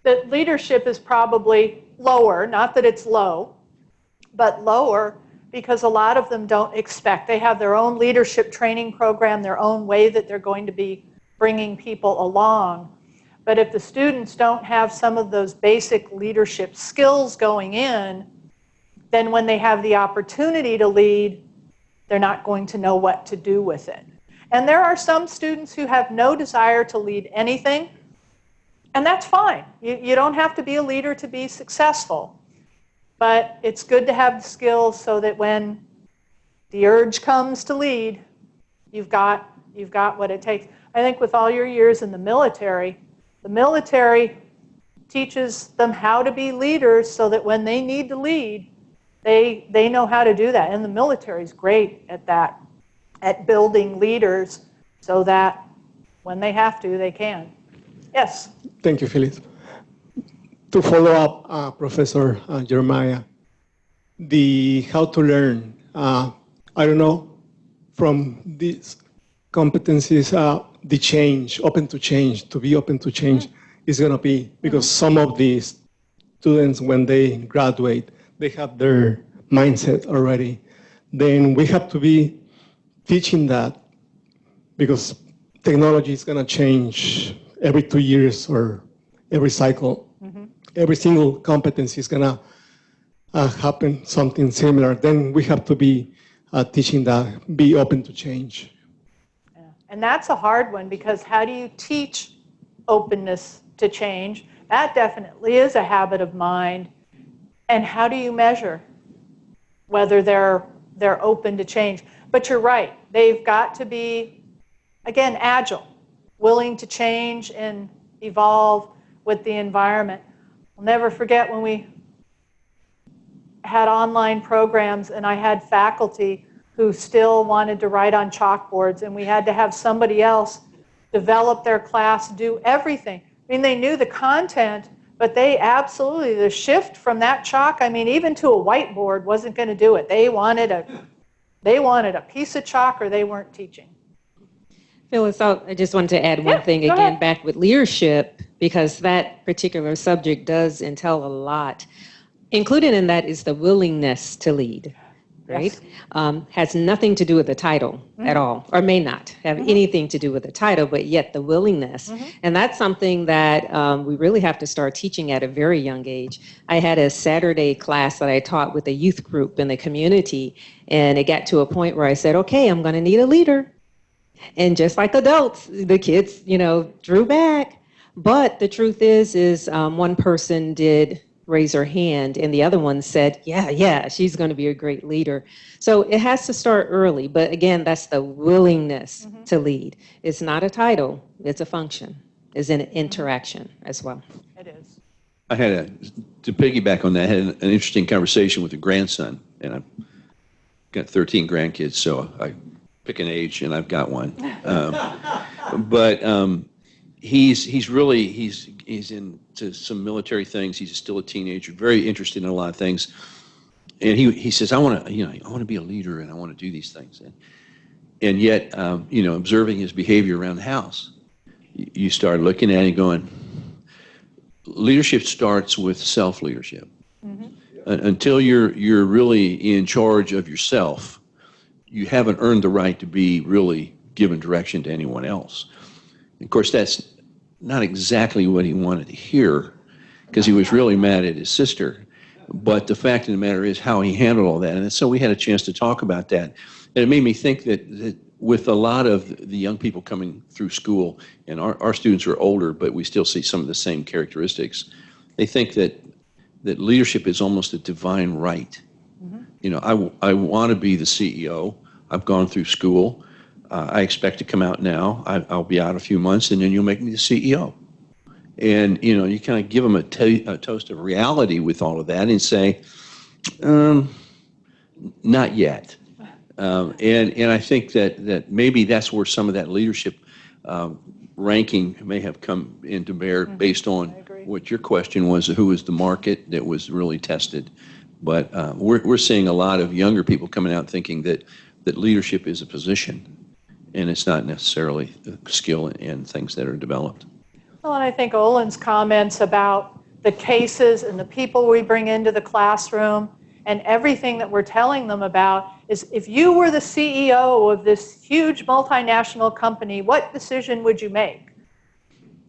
that leadership is probably lower, not that it's low, but lower because a lot of them don't expect. They have their own leadership training program, their own way that they're going to be bringing people along. But if the students don't have some of those basic leadership skills going in, then when they have the opportunity to lead, they're not going to know what to do with it. And there are some students who have no desire to lead anything, and that's fine. You don't have to be a leader to be successful. But it's good to have the skills so that when the urge comes to lead, you've got what it takes. I think with all your years in the military teaches them how to be leaders so that when they need to lead, they know how to do that. And the military is great at that, at building leaders so that when they have to, they can. Yes? Thank you, Phyllis. To follow up, Professor Jeremiah, the how to learn, I don't know, from these competencies, the change, open to change, to be open to change is going to be, because some of these students, when they graduate, they have their mindset already. Then we have to be teaching that, because technology is going to change every 2 years or every cycle. Every single competency is going to happen something similar. Then we have to be teaching that, be open to change. Yeah. And that's a hard one, because how do you teach openness to change? That definitely is a habit of mind. And how do you measure whether they're open to change? But you're right. They've got to be, again, agile, willing to change and evolve with the environment. I'll never forget when we had online programs and I had faculty who still wanted to write on chalkboards, and we had to have somebody else develop their class, do everything. I mean, they knew the content, but they absolutely, the shift from that chalk, I mean, even to a whiteboard wasn't going to do it. They wanted a piece of chalk or they weren't teaching. Phyllis, I just wanted to add one thing again back with leadership, because that particular subject does entail a lot. Included in that is the willingness to lead, right? Yes. Has nothing to do with the title at all, or may not have anything to do with the title, but yet the willingness. And that's something that we really have to start teaching at a very young age. I had a Saturday class that I taught with a youth group in the community, and it got to a point where I said, okay, I'm going to need a leader. And just like adults, the kids, drew back. But the truth is one person did raise her hand, and the other one said, yeah, she's going to be a great leader. So it has to start early. But again, that's the willingness to lead. It's not a title. It's a function. It's an interaction as well. It is. I had to piggyback on that, I had an interesting conversation with a grandson, and I've got 13 grandkids, so I pick an age, and I've got one. But he's into some military things. He's still a teenager, very interested in a lot of things. And he says, I want to be a leader, and I want to do these things. And yet, observing his behavior around the house, you start looking at it going, leadership starts with self-leadership. Until you're really in charge of yourself, you haven't earned the right to be really given direction to anyone else. Of course, that's not exactly what he wanted to hear, because he was really mad at his sister. But the fact of the matter is how he handled all that. And so we had a chance to talk about that. And it made me think that with a lot of the young people coming through school, and our students are older, but we still see some of the same characteristics, they think that leadership is almost a divine right. Mm-hmm. You know, I want to be the CEO. I've gone through school. I expect to come out now. I'll be out a few months, and then you'll make me the CEO. And, you know, you kind of give them a toast of reality with all of that and say, not yet. And I think that maybe that's where some of that leadership ranking may have come into bear based on what your question was, who was the market that was really tested. But we're seeing a lot of younger people coming out thinking that leadership is a position, and it's not necessarily a skill and things that are developed. Well, and I think Olin's comments about the cases and the people we bring into the classroom and everything that we're telling them about is, if you were the CEO of this huge multinational company, what decision would you make?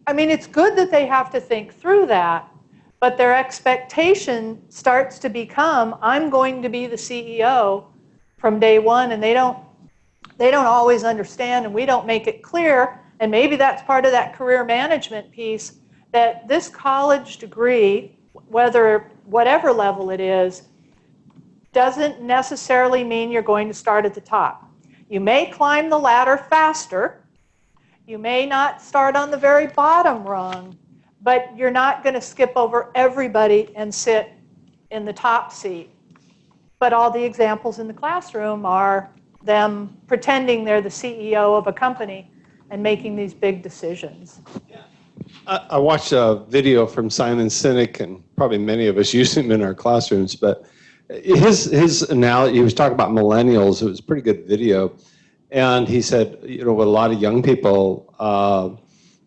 I mean, it's good that they have to think through that, but their expectation starts to become, I'm going to be the CEO from day one, and they don't always understand, and we don't make it clear. And maybe that's part of that career management piece, that this college degree, whatever level it is, doesn't necessarily mean you're going to start at the top. You may climb the ladder faster. You may not start on the very bottom rung, but you're not going to skip over everybody and sit in the top seat. But all the examples in the classroom are them pretending they're the CEO of a company and making these big decisions. I watched a video from Simon Sinek, and probably many of us use him in our classrooms, but his analogy, he was talking about millennials. It was a pretty good video. And he said, you know, with a lot of young people,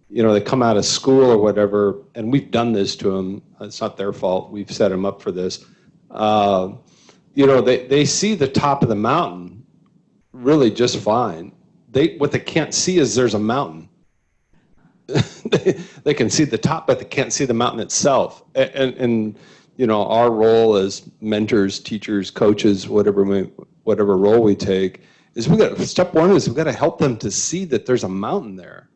you know, they come out of school or whatever, and we've done this to them. It's not their fault. We've set them up for this. You know, they see the top of the mountain really just fine. What they can't see is there's a mountain. They can see the top, but they can't see the mountain itself. And you know, our role as mentors, teachers, coaches, whatever role we take, is step one is we've got to help them to see that there's a mountain there,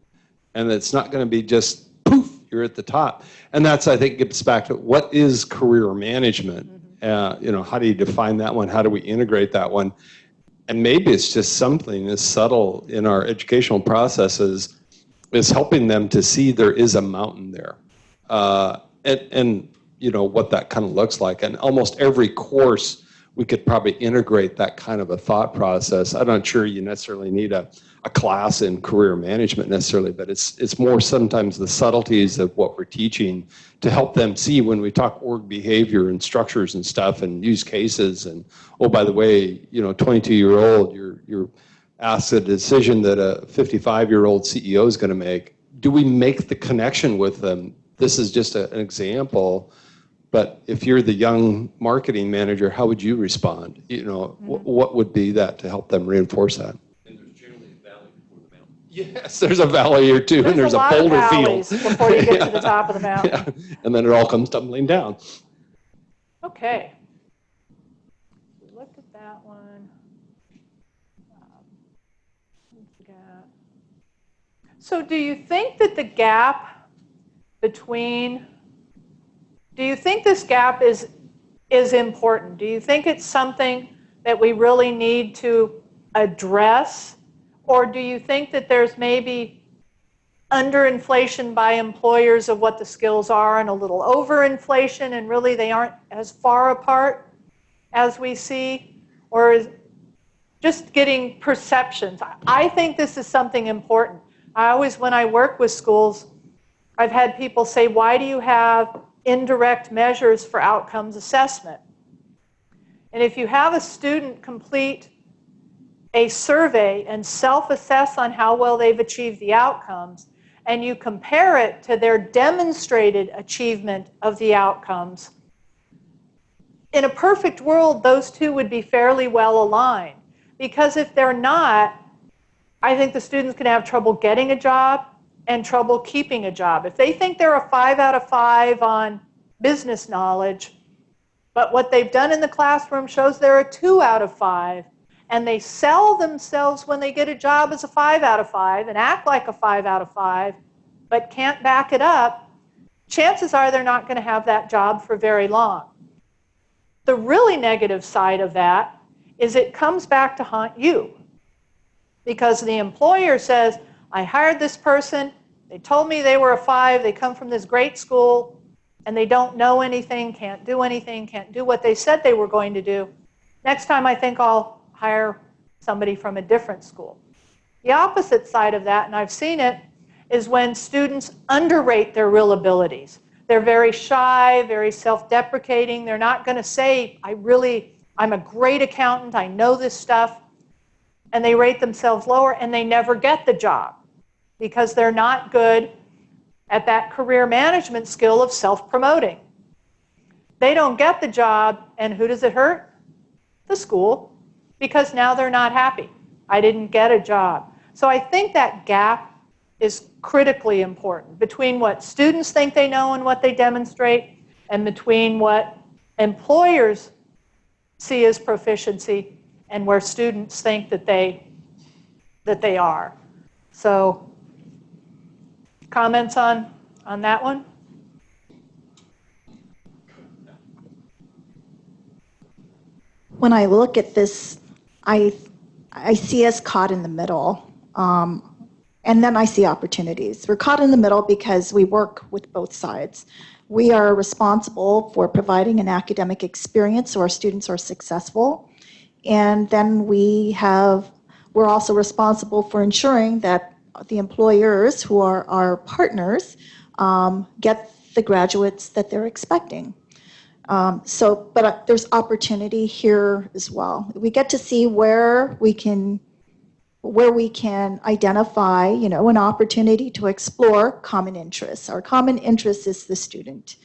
and it's not going to be just poof, you're at the top. And that's, I think, gets back to what is career management. You know, how do you define that one? How do we integrate that one? And maybe it's just something as subtle in our educational processes is helping them to see there is a mountain there. And you know, what that kind of looks like. And almost every course, we could probably integrate that kind of a thought process. I'm not sure you necessarily need a class in career management necessarily, but it's more sometimes the subtleties of what we're teaching to help them see when we talk org behavior and structures and stuff and use cases. And, oh, by the way, you know, 22-year-old, you're asked a decision that a 55-year-old CEO is going to make. Do we make the connection with them? This is just an example. But if you're the young marketing manager, how would you respond? You know, what would be that to help them reinforce that? And there's generally a valley before the mountain. Yes, there's a valley or two, and there's a boulder field before you get to the top of the mountain. Yeah. And then it all comes tumbling down. Okay. We looked at that one. So do you think that the gap between, do you think this gap is important? Do you think it's something that we really need to address? Or do you think that there's maybe underinflation by employers of what the skills are and a little overinflation, and really they aren't as far apart as we see? Or is just getting perceptions? I think this is something important. I always, when I work with schools, I've had people say, why do you have indirect measures for outcomes assessment? And if you have a student complete a survey and self-assess on how well they've achieved the outcomes, and you compare it to their demonstrated achievement of the outcomes, in a perfect world, those two would be fairly well aligned. Because if they're not, I think the students can have trouble getting a job and trouble keeping a job. If they think they're a 5 out of 5 on business knowledge, but what they've done in the classroom shows they're a 2 out of 5, and they sell themselves when they get a job as a 5 out of 5 and act like a 5 out of 5, but can't back it up, chances are they're not going to have that job for very long. The really negative side of that is it comes back to haunt you. Because the employer says, I hired this person, they told me they were a 5, they come from this great school, and they don't know anything, can't do what they said they were going to do. Next time I think I'll hire somebody from a different school. The opposite side of that, and I've seen it, is when students underrate their real abilities. They're very shy, very self-deprecating. They're not going to say, I'm a great accountant, I know this stuff. And they rate themselves lower, and they never get the job because they're not good at that career management skill of self-promoting. They don't get the job, and who does it hurt? The school, because now they're not happy. I didn't get a job. So I think that gap is critically important between what students think they know and what they demonstrate, and between what employers see as proficiency and where students think that they are. So, comments on that one? When I look at this, I see us caught in the middle, and then I see opportunities. We're caught in the middle because we work with both sides. We are responsible for providing an academic experience so our students are successful. And then we're also responsible for ensuring that the employers who are our partners get the graduates that they're expecting. But there's opportunity here as well. We get to see where we can identify, an opportunity to explore common interests. Our common interest is the student.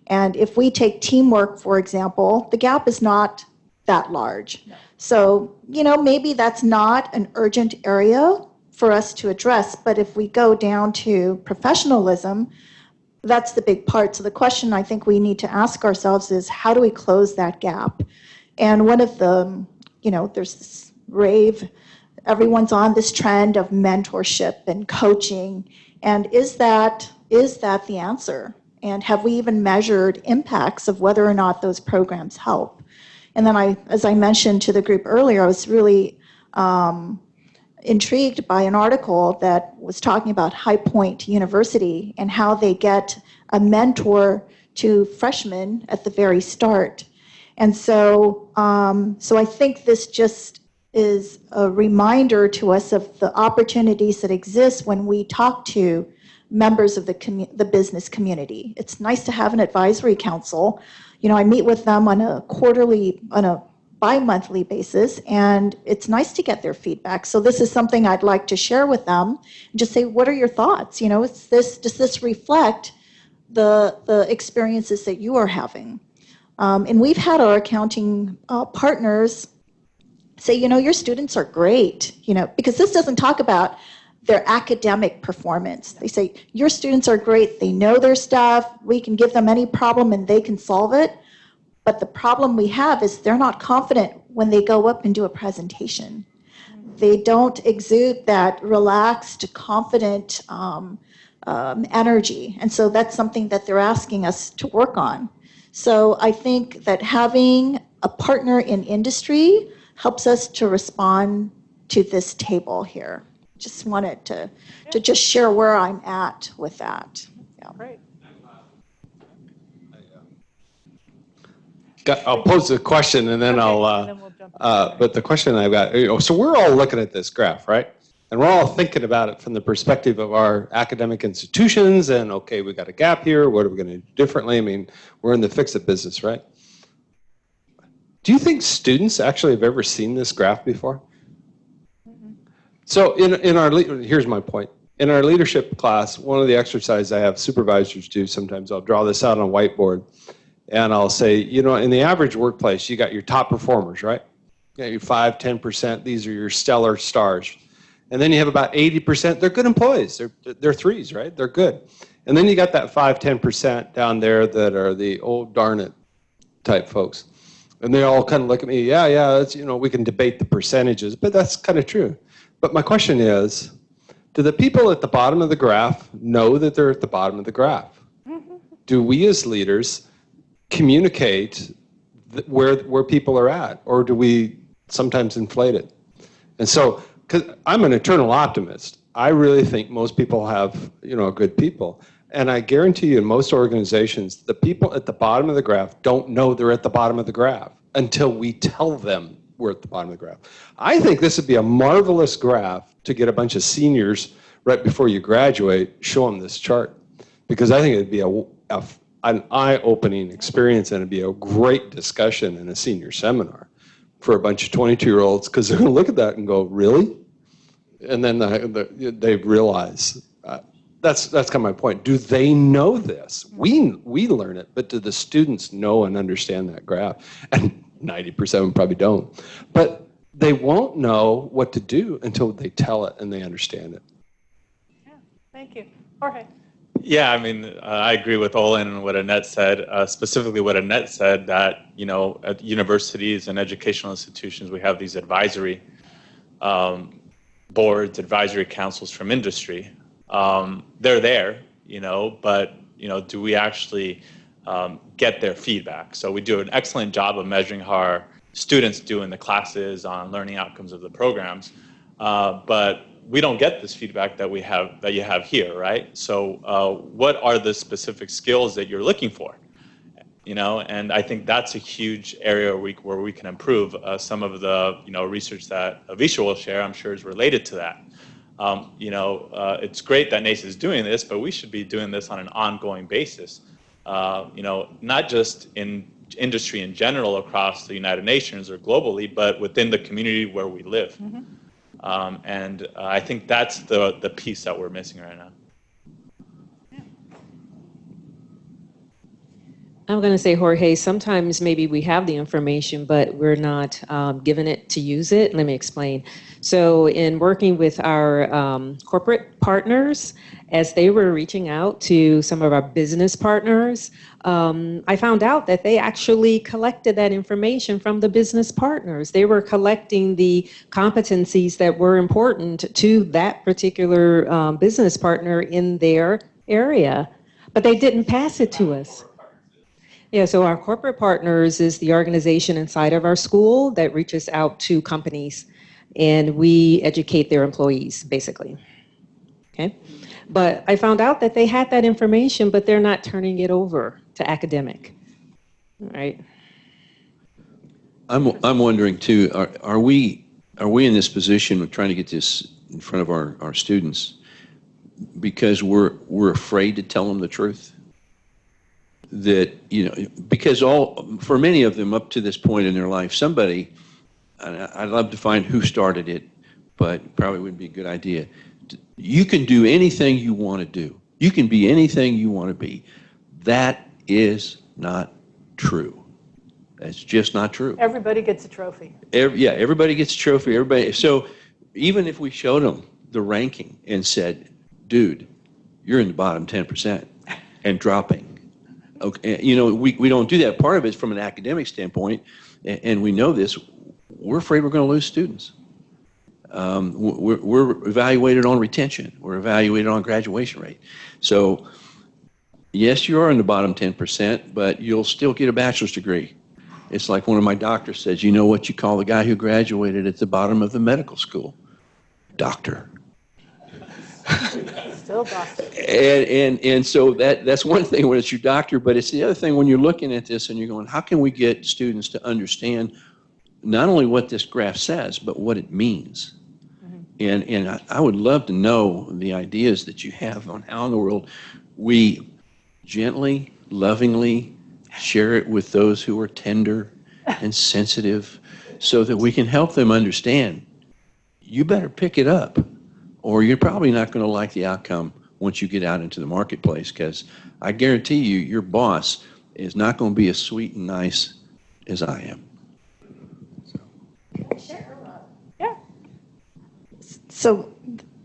And if we take teamwork, for example, the gap is not that large. No. So, maybe that's not an urgent area for us to address, but if we go down to professionalism, that's the big part. So the question I think we need to ask ourselves is, how do we close that gap? And one of the, there's this rave, everyone's on this trend of mentorship and coaching, and is that the answer? And have we even measured impacts of whether or not those programs help? And then as I mentioned to the group earlier, I was really intrigued by an article that was talking about High Point University and how they get a mentor to freshmen at the very start. And so I think this just is a reminder to us of the opportunities that exist when we talk to members of the business community. It's nice to have an advisory council. I meet with them on a bi-monthly basis, and it's nice to get their feedback. So this is something I'd like to share with them and just say, what are your thoughts? Does this reflect the experiences that you are having? And we've had our accounting partners say, your students are great, because this doesn't talk about their academic performance. They say, your students are great, they know their stuff, we can give them any problem and they can solve it. But the problem we have is they're not confident when they go up and do a presentation. They don't exude that relaxed, confident energy. And so that's something that they're asking us to work on. So I think that having a partner in industry helps us to respond to this table here. Just wanted to just share where I'm at with that. Yeah. Great. I'll pose the question and then but the question I've got, so we're all looking at this graph, right? And we're all thinking about it from the perspective of our academic institutions and, okay, we got a gap here, what are we going to do differently? I mean, we're in the fix-it business, right? Do you think students actually have ever seen this graph before? So here's my point. In our leadership class, one of the exercises I have supervisors do, sometimes I'll draw this out on a whiteboard, and I'll say, in the average workplace, you got your top performers, right? Yeah, your 5, 10%, these are your stellar stars. And then you have about 80%, they're good employees. They're threes, right? They're good. And then you got that 5, 10% down there that are the old darn it type folks. And they all kind of look at me, yeah, that's, we can debate the percentages, but that's kind of true. But my question is, do the people at the bottom of the graph know that they're at the bottom of the graph? Do we as leaders communicate where people are at, or do we sometimes inflate it? And so, because I'm an eternal optimist, I really think most people have, good people. And I guarantee you in most organizations, the people at the bottom of the graph don't know they're at the bottom of the graph until we tell them we're at the bottom of the graph. I think this would be a marvelous graph to get a bunch of seniors right before you graduate, show them this chart. Because I think it'd be an eye-opening experience, and it'd be a great discussion in a senior seminar for a bunch of 22-year-olds, because they're going to look at that and go, really? And then they realize, that's kind of my point. Do they know this? We learn it, but do the students know and understand that graph? And 90% of them probably don't. But they won't know what to do until they tell it and they understand it. Yeah, thank you. Jorge. Yeah, I mean, I agree with Olin and what Annette said, specifically what Annette said, that, at universities and educational institutions, we have these advisory boards, advisory councils from industry. They're there, but, do we actually get their feedback? So we do an excellent job of measuring how our students do in the classes on learning outcomes of the programs, but we don't get this feedback that you have here, right? So what are the specific skills that you're looking for? And I think that's a huge area where we can improve. Some of the research that Avisha will share, I'm sure, is related to that. It's great that Nace is doing this, but we should be doing this on an ongoing basis. Not just in industry in general across the United Nations or globally, but within the community where we live. Mm-hmm. And I think that's the piece that we're missing right now. I'm going to say, Jorge, sometimes maybe we have the information, but we're not given it to use it. Let me explain. So in working with our corporate partners, as they were reaching out to some of our business partners, I found out that they actually collected that information from the business partners. They were collecting the competencies that were important to that particular business partner in their area, but they didn't pass it to us. Yeah, so our corporate partners is the organization inside of our school that reaches out to companies, and we educate their employees, basically. Okay, but I found out that they had that information, but they're not turning it over to academic. All right. I'm wondering too. Are we in this position of trying to get this in front of our students because we're afraid to tell them the truth? That, because for many of them up to this point in their life, somebody, I'd love to find who started it, but probably wouldn't be a good idea. You can do anything you want to do. You can be anything you want to be. That is not true. That's just not true. Everybody gets a trophy. Everybody gets a trophy. So even if we showed them the ranking and said, dude, you're in the bottom 10% and dropping. Okay, we don't do that. Part of it's from an academic standpoint, and we know this. We're afraid we're going to lose students. We're evaluated on retention. We're evaluated on graduation rate. So, yes, you are in the bottom 10%, but you'll still get a bachelor's degree. It's like one of my doctors says, you know what you call the guy who graduated at the bottom of the medical school? Doctor. Still doctor. And so that's one thing when it's your doctor, but it's the other thing when you're looking at this and you're going, how can we get students to understand not only what this graph says, but what it means? Mm-hmm. And I would love to know the ideas that you have on how in the world we gently, lovingly share it with those who are tender and sensitive so that we can help them understand, you better pick it up, or you're probably not going to like the outcome once you get out into the marketplace, because I guarantee you, your boss is not going to be as sweet and nice as I am. So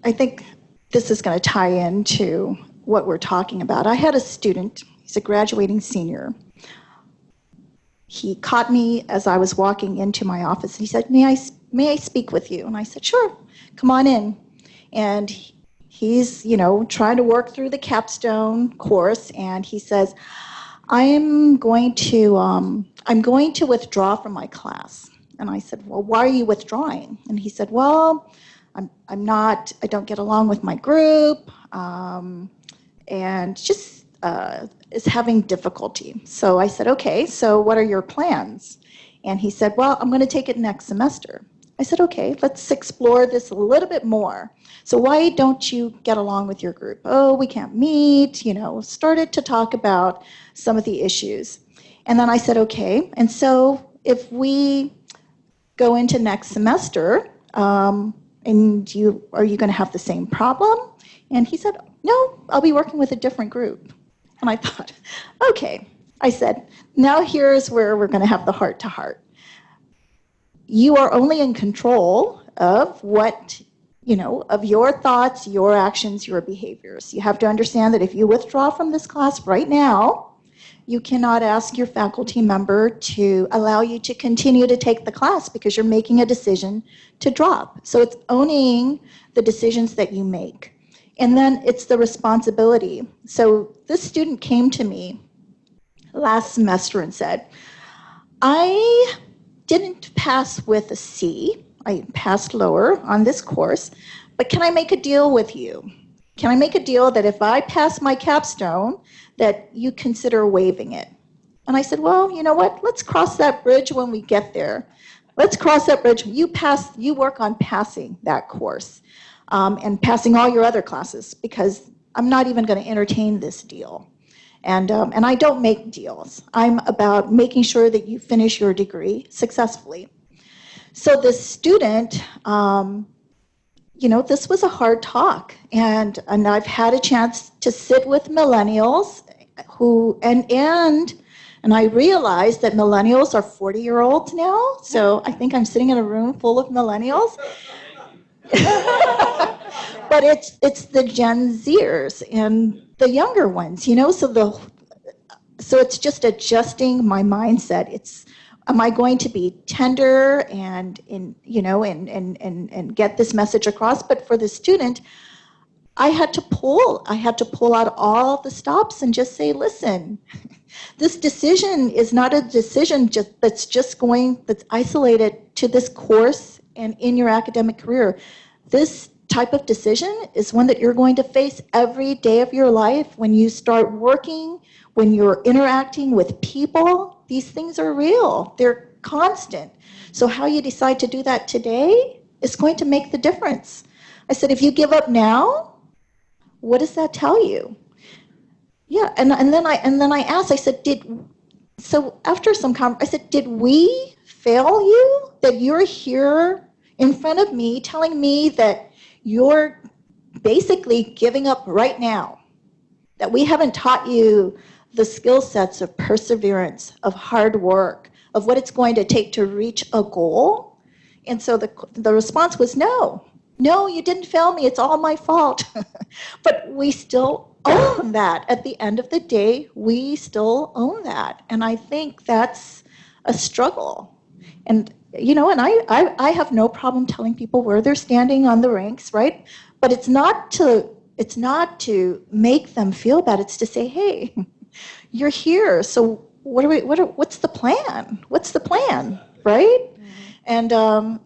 I think this is going to tie into what we're talking about. I had a student, he's a graduating senior. He caught me as I was walking into my office, and he said, may I speak with you? And I said, sure, come on in. And he's, trying to work through the capstone course, and he says, I'm going to withdraw from my class. And I said, well, why are you withdrawing? And he said, well, I don't get along with my group, and just is having difficulty. So I said, okay, so what are your plans? And he said, well, I'm going to take it next semester. I said, okay, let's explore this a little bit more. So why don't you get along with your group? Oh, we can't meet, started to talk about some of the issues. And then I said, okay, and so if we go into next semester, are you going to have the same problem? And he said, no, I'll be working with a different group. And I thought, okay. I said, now here's where we're going to have the heart-to-heart. You are only in control of what, of your thoughts, your actions, your behaviors. You have to understand that if you withdraw from this class right now, you cannot ask your faculty member to allow you to continue to take the class because you're making a decision to drop. So it's owning the decisions that you make. And then it's the responsibility. So this student came to me last semester and said, I didn't pass with a C. I passed lower on this course, but can I make a deal with you? Can I make a deal that if I pass my capstone, that you consider waiving it? And I said, well, you know what? Let's cross that bridge when we get there. Let's cross that bridge. You work on passing that course and passing all your other classes, because I'm not even going to entertain this deal. And I don't make deals. I'm about making sure that you finish your degree successfully. So this student, this was a hard talk. And I've had a chance to sit with millennials and I realized that millennials are 40-year-olds now. So I think I'm sitting in a room full of millennials. But it's the Gen Zers and the younger ones, so it's just adjusting my mindset. Am I going to be tender and get this message across? But for the student, I had to pull out all the stops and just say, listen, this decision is not a decision that's isolated to this course and in your academic career. This type of decision is one that you're going to face every day of your life when you start working, when you're interacting with people. These things are real. They're constant. So how you decide to do that today is going to make the difference. I said, if you give up now, what does that tell you? Yeah, and then I asked, I said, after some I said, did we fail you? That you're here in front of me telling me that you're basically giving up right now, that we haven't taught you the skill sets of perseverance, of hard work, of what it's going to take to reach a goal? And so the response was, no, you didn't fail me, it's all my fault. But we still own that. At the end of the day, we still own that. And I think that's a struggle. And I have no problem telling people where they're standing on the ranks, right? But it's not to make them feel bad. It's to say, hey, you're here. So what's the plan? What's the plan, right? Mm-hmm.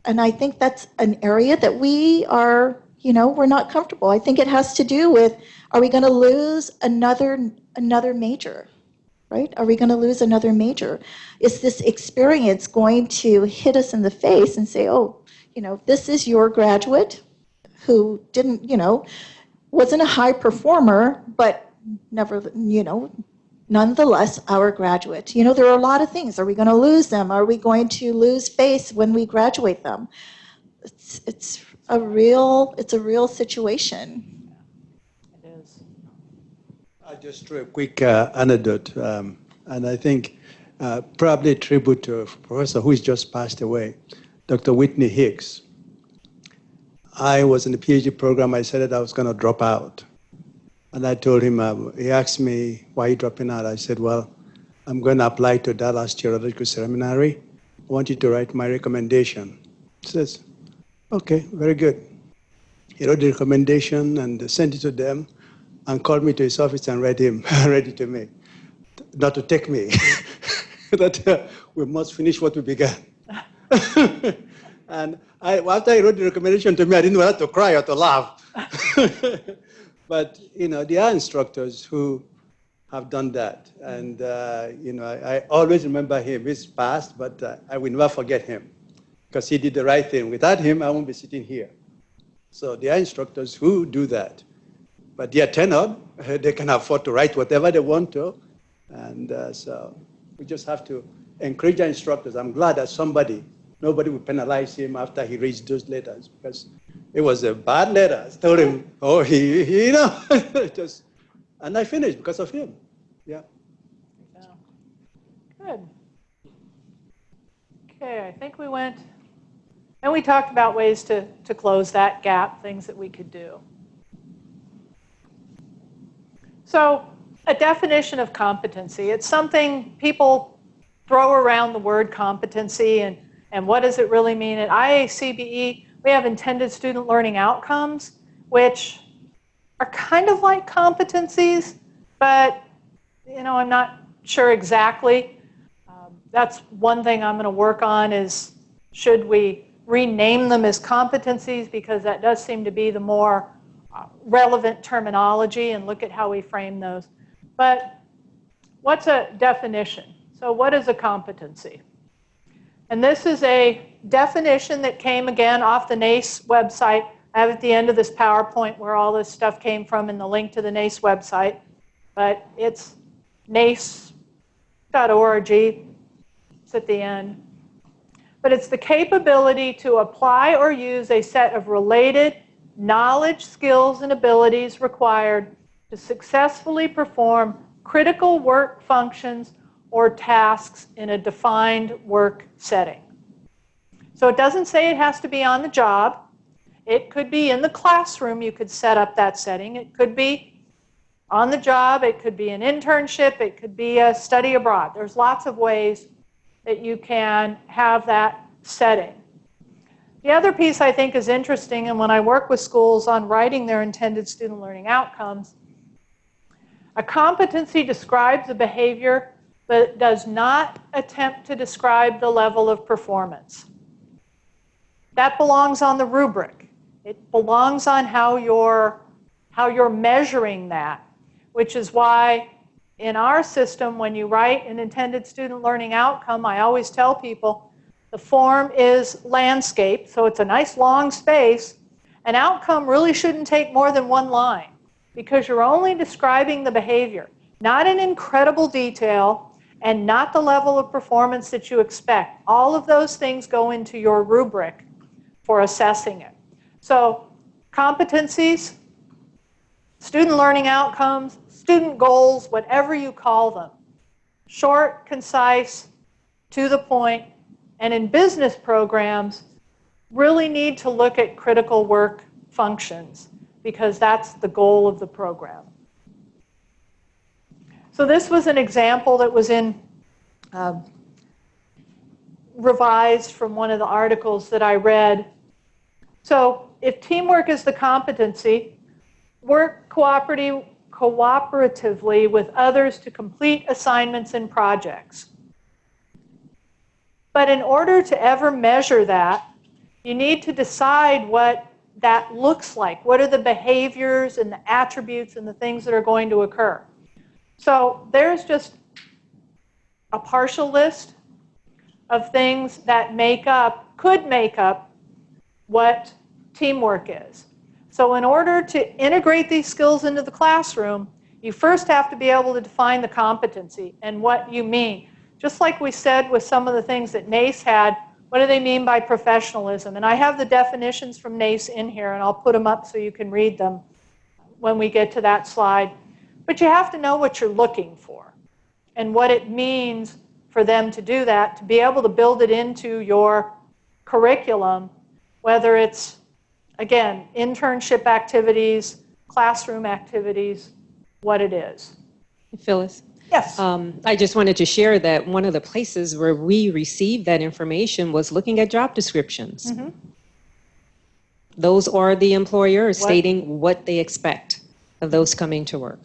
And I think that's an area that we are, we're not comfortable. I think it has to do with, are we going to lose another major? Right? Are we going to lose another major? Is this experience going to hit us in the face and say, oh, this is your graduate who didn't, wasn't a high performer, but never, nonetheless, our graduate. There are a lot of things. Are we going to lose them? Are we going to lose face when we graduate them? It's a real situation. I'll just throw a quick anecdote, and I think probably a tribute to a professor who's just passed away, Dr. Whitney Hicks. I was in the PhD program. I said that I was going to drop out. And I told him, he asked me, why are you dropping out? I said, well, I'm going to apply to Dallas Theological Seminary. I want you to write my recommendation. He says, okay, very good. He wrote the recommendation and sent it to them and called me to his office and read it to me. Not to take me, that we must finish what we began. And after he wrote the recommendation to me, I didn't know whether to cry or to laugh. But, there are instructors who have done that. And, I always remember him. He's passed, but I will never forget him because he did the right thing. Without him, I won't be sitting here. So there are instructors who do that. But they are tenured. They can afford to write whatever they want to. And so we just have to encourage our instructors. I'm glad that nobody will penalize him after he reads those letters because it was a bad letter. I told him, and I finished because of him. Yeah. Good. Okay, I think we went, and we talked about ways to close that gap, things that we could do. So, a definition of competency. It's something people throw around the word competency and what does it really mean? At IACBE, we have intended student learning outcomes, which are kind of like competencies, but I'm not sure exactly. That's one thing I'm going to work on is should we rename them as competencies because that does seem to be the more relevant terminology and look at how we frame those. But what's a definition? So what is a competency? And this is a definition that came again off the Nace website. I have at the end of this PowerPoint where all this stuff came from and the link to the Nace website. But it's nace.org. It's at the end. But it's the capability to apply or use a set of related knowledge, skills, and abilities required to successfully perform critical work functions or tasks in a defined work setting. So it doesn't say it has to be on the job. It could be in the classroom. You could set up that setting. It could be on the job. It could be an internship. It could be a study abroad. There's lots of ways that you can have that setting. The other piece I think is interesting, and when I work with schools on writing their intended student learning outcomes, a competency describes a behavior but does not attempt to describe the level of performance. That belongs on the rubric. It belongs on how you're measuring that, which is why in our system, when you write an intended student learning outcome, I always tell people the form is landscape, so it's a nice long space. An outcome really shouldn't take more than one line because you're only describing the behavior, not in incredible detail and not the level of performance that you expect. All of those things go into your rubric for assessing it. So competencies, student learning outcomes, student goals, whatever you call them, short, concise, to the point, and in business programs, really need to look at critical work functions because that's the goal of the program. So this was an example that was in revised from one of the articles that I read. So if teamwork is the competency, work cooperatively with others to complete assignments and projects. But in order to ever measure that, you need to decide what that looks like. What are the behaviors and the attributes and the things that are going to occur? So there's just a partial list of things that could make up what teamwork is. So in order to integrate these skills into the classroom, you first have to be able to define the competency and what you mean. Just like we said with some of the things that Nace had, what do they mean by professionalism? And I have the definitions from Nace in here, and I'll put them up so you can read them when we get to that slide. But you have to know what you're looking for and what it means for them to do that, to be able to build it into your curriculum, whether it's again, internship activities, classroom activities, what it is. Phyllis? Yes. I just wanted to share that one of the places where we received that information was looking at job descriptions. Mm-hmm. Those are the employers stating what they expect of those coming to work.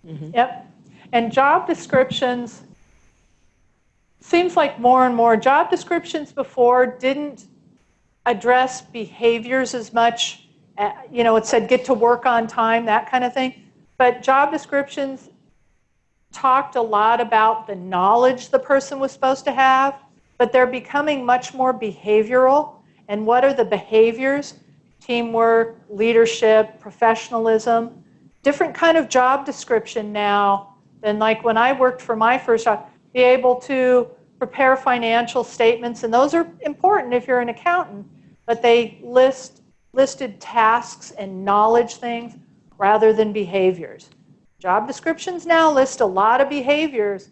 Mm-hmm. Yep. And job descriptions, seems like more and more job descriptions before didn't address behaviors as much. It said get to work on time, that kind of thing. But job descriptions talked a lot about the knowledge the person was supposed to have, but they're becoming much more behavioral. And what are the behaviors? Teamwork, leadership, professionalism, different kind of job description now than like when I worked for my first job. Be able to prepare financial statements, and those are important if you're an accountant, but they listed tasks and knowledge things rather than behaviors. Job descriptions now list a lot of behaviors,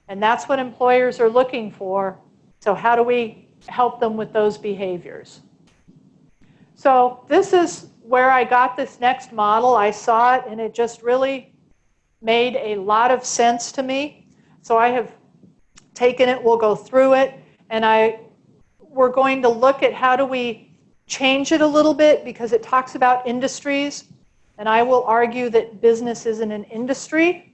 and that's what employers are looking for. So how do we help them with those behaviors? So this is where I got this next model. I saw it, and it just really made a lot of sense to me. So I have taken it, we'll go through it, and we're going to look at how do we change it a little bit because it talks about industries. And I will argue that business isn't an industry.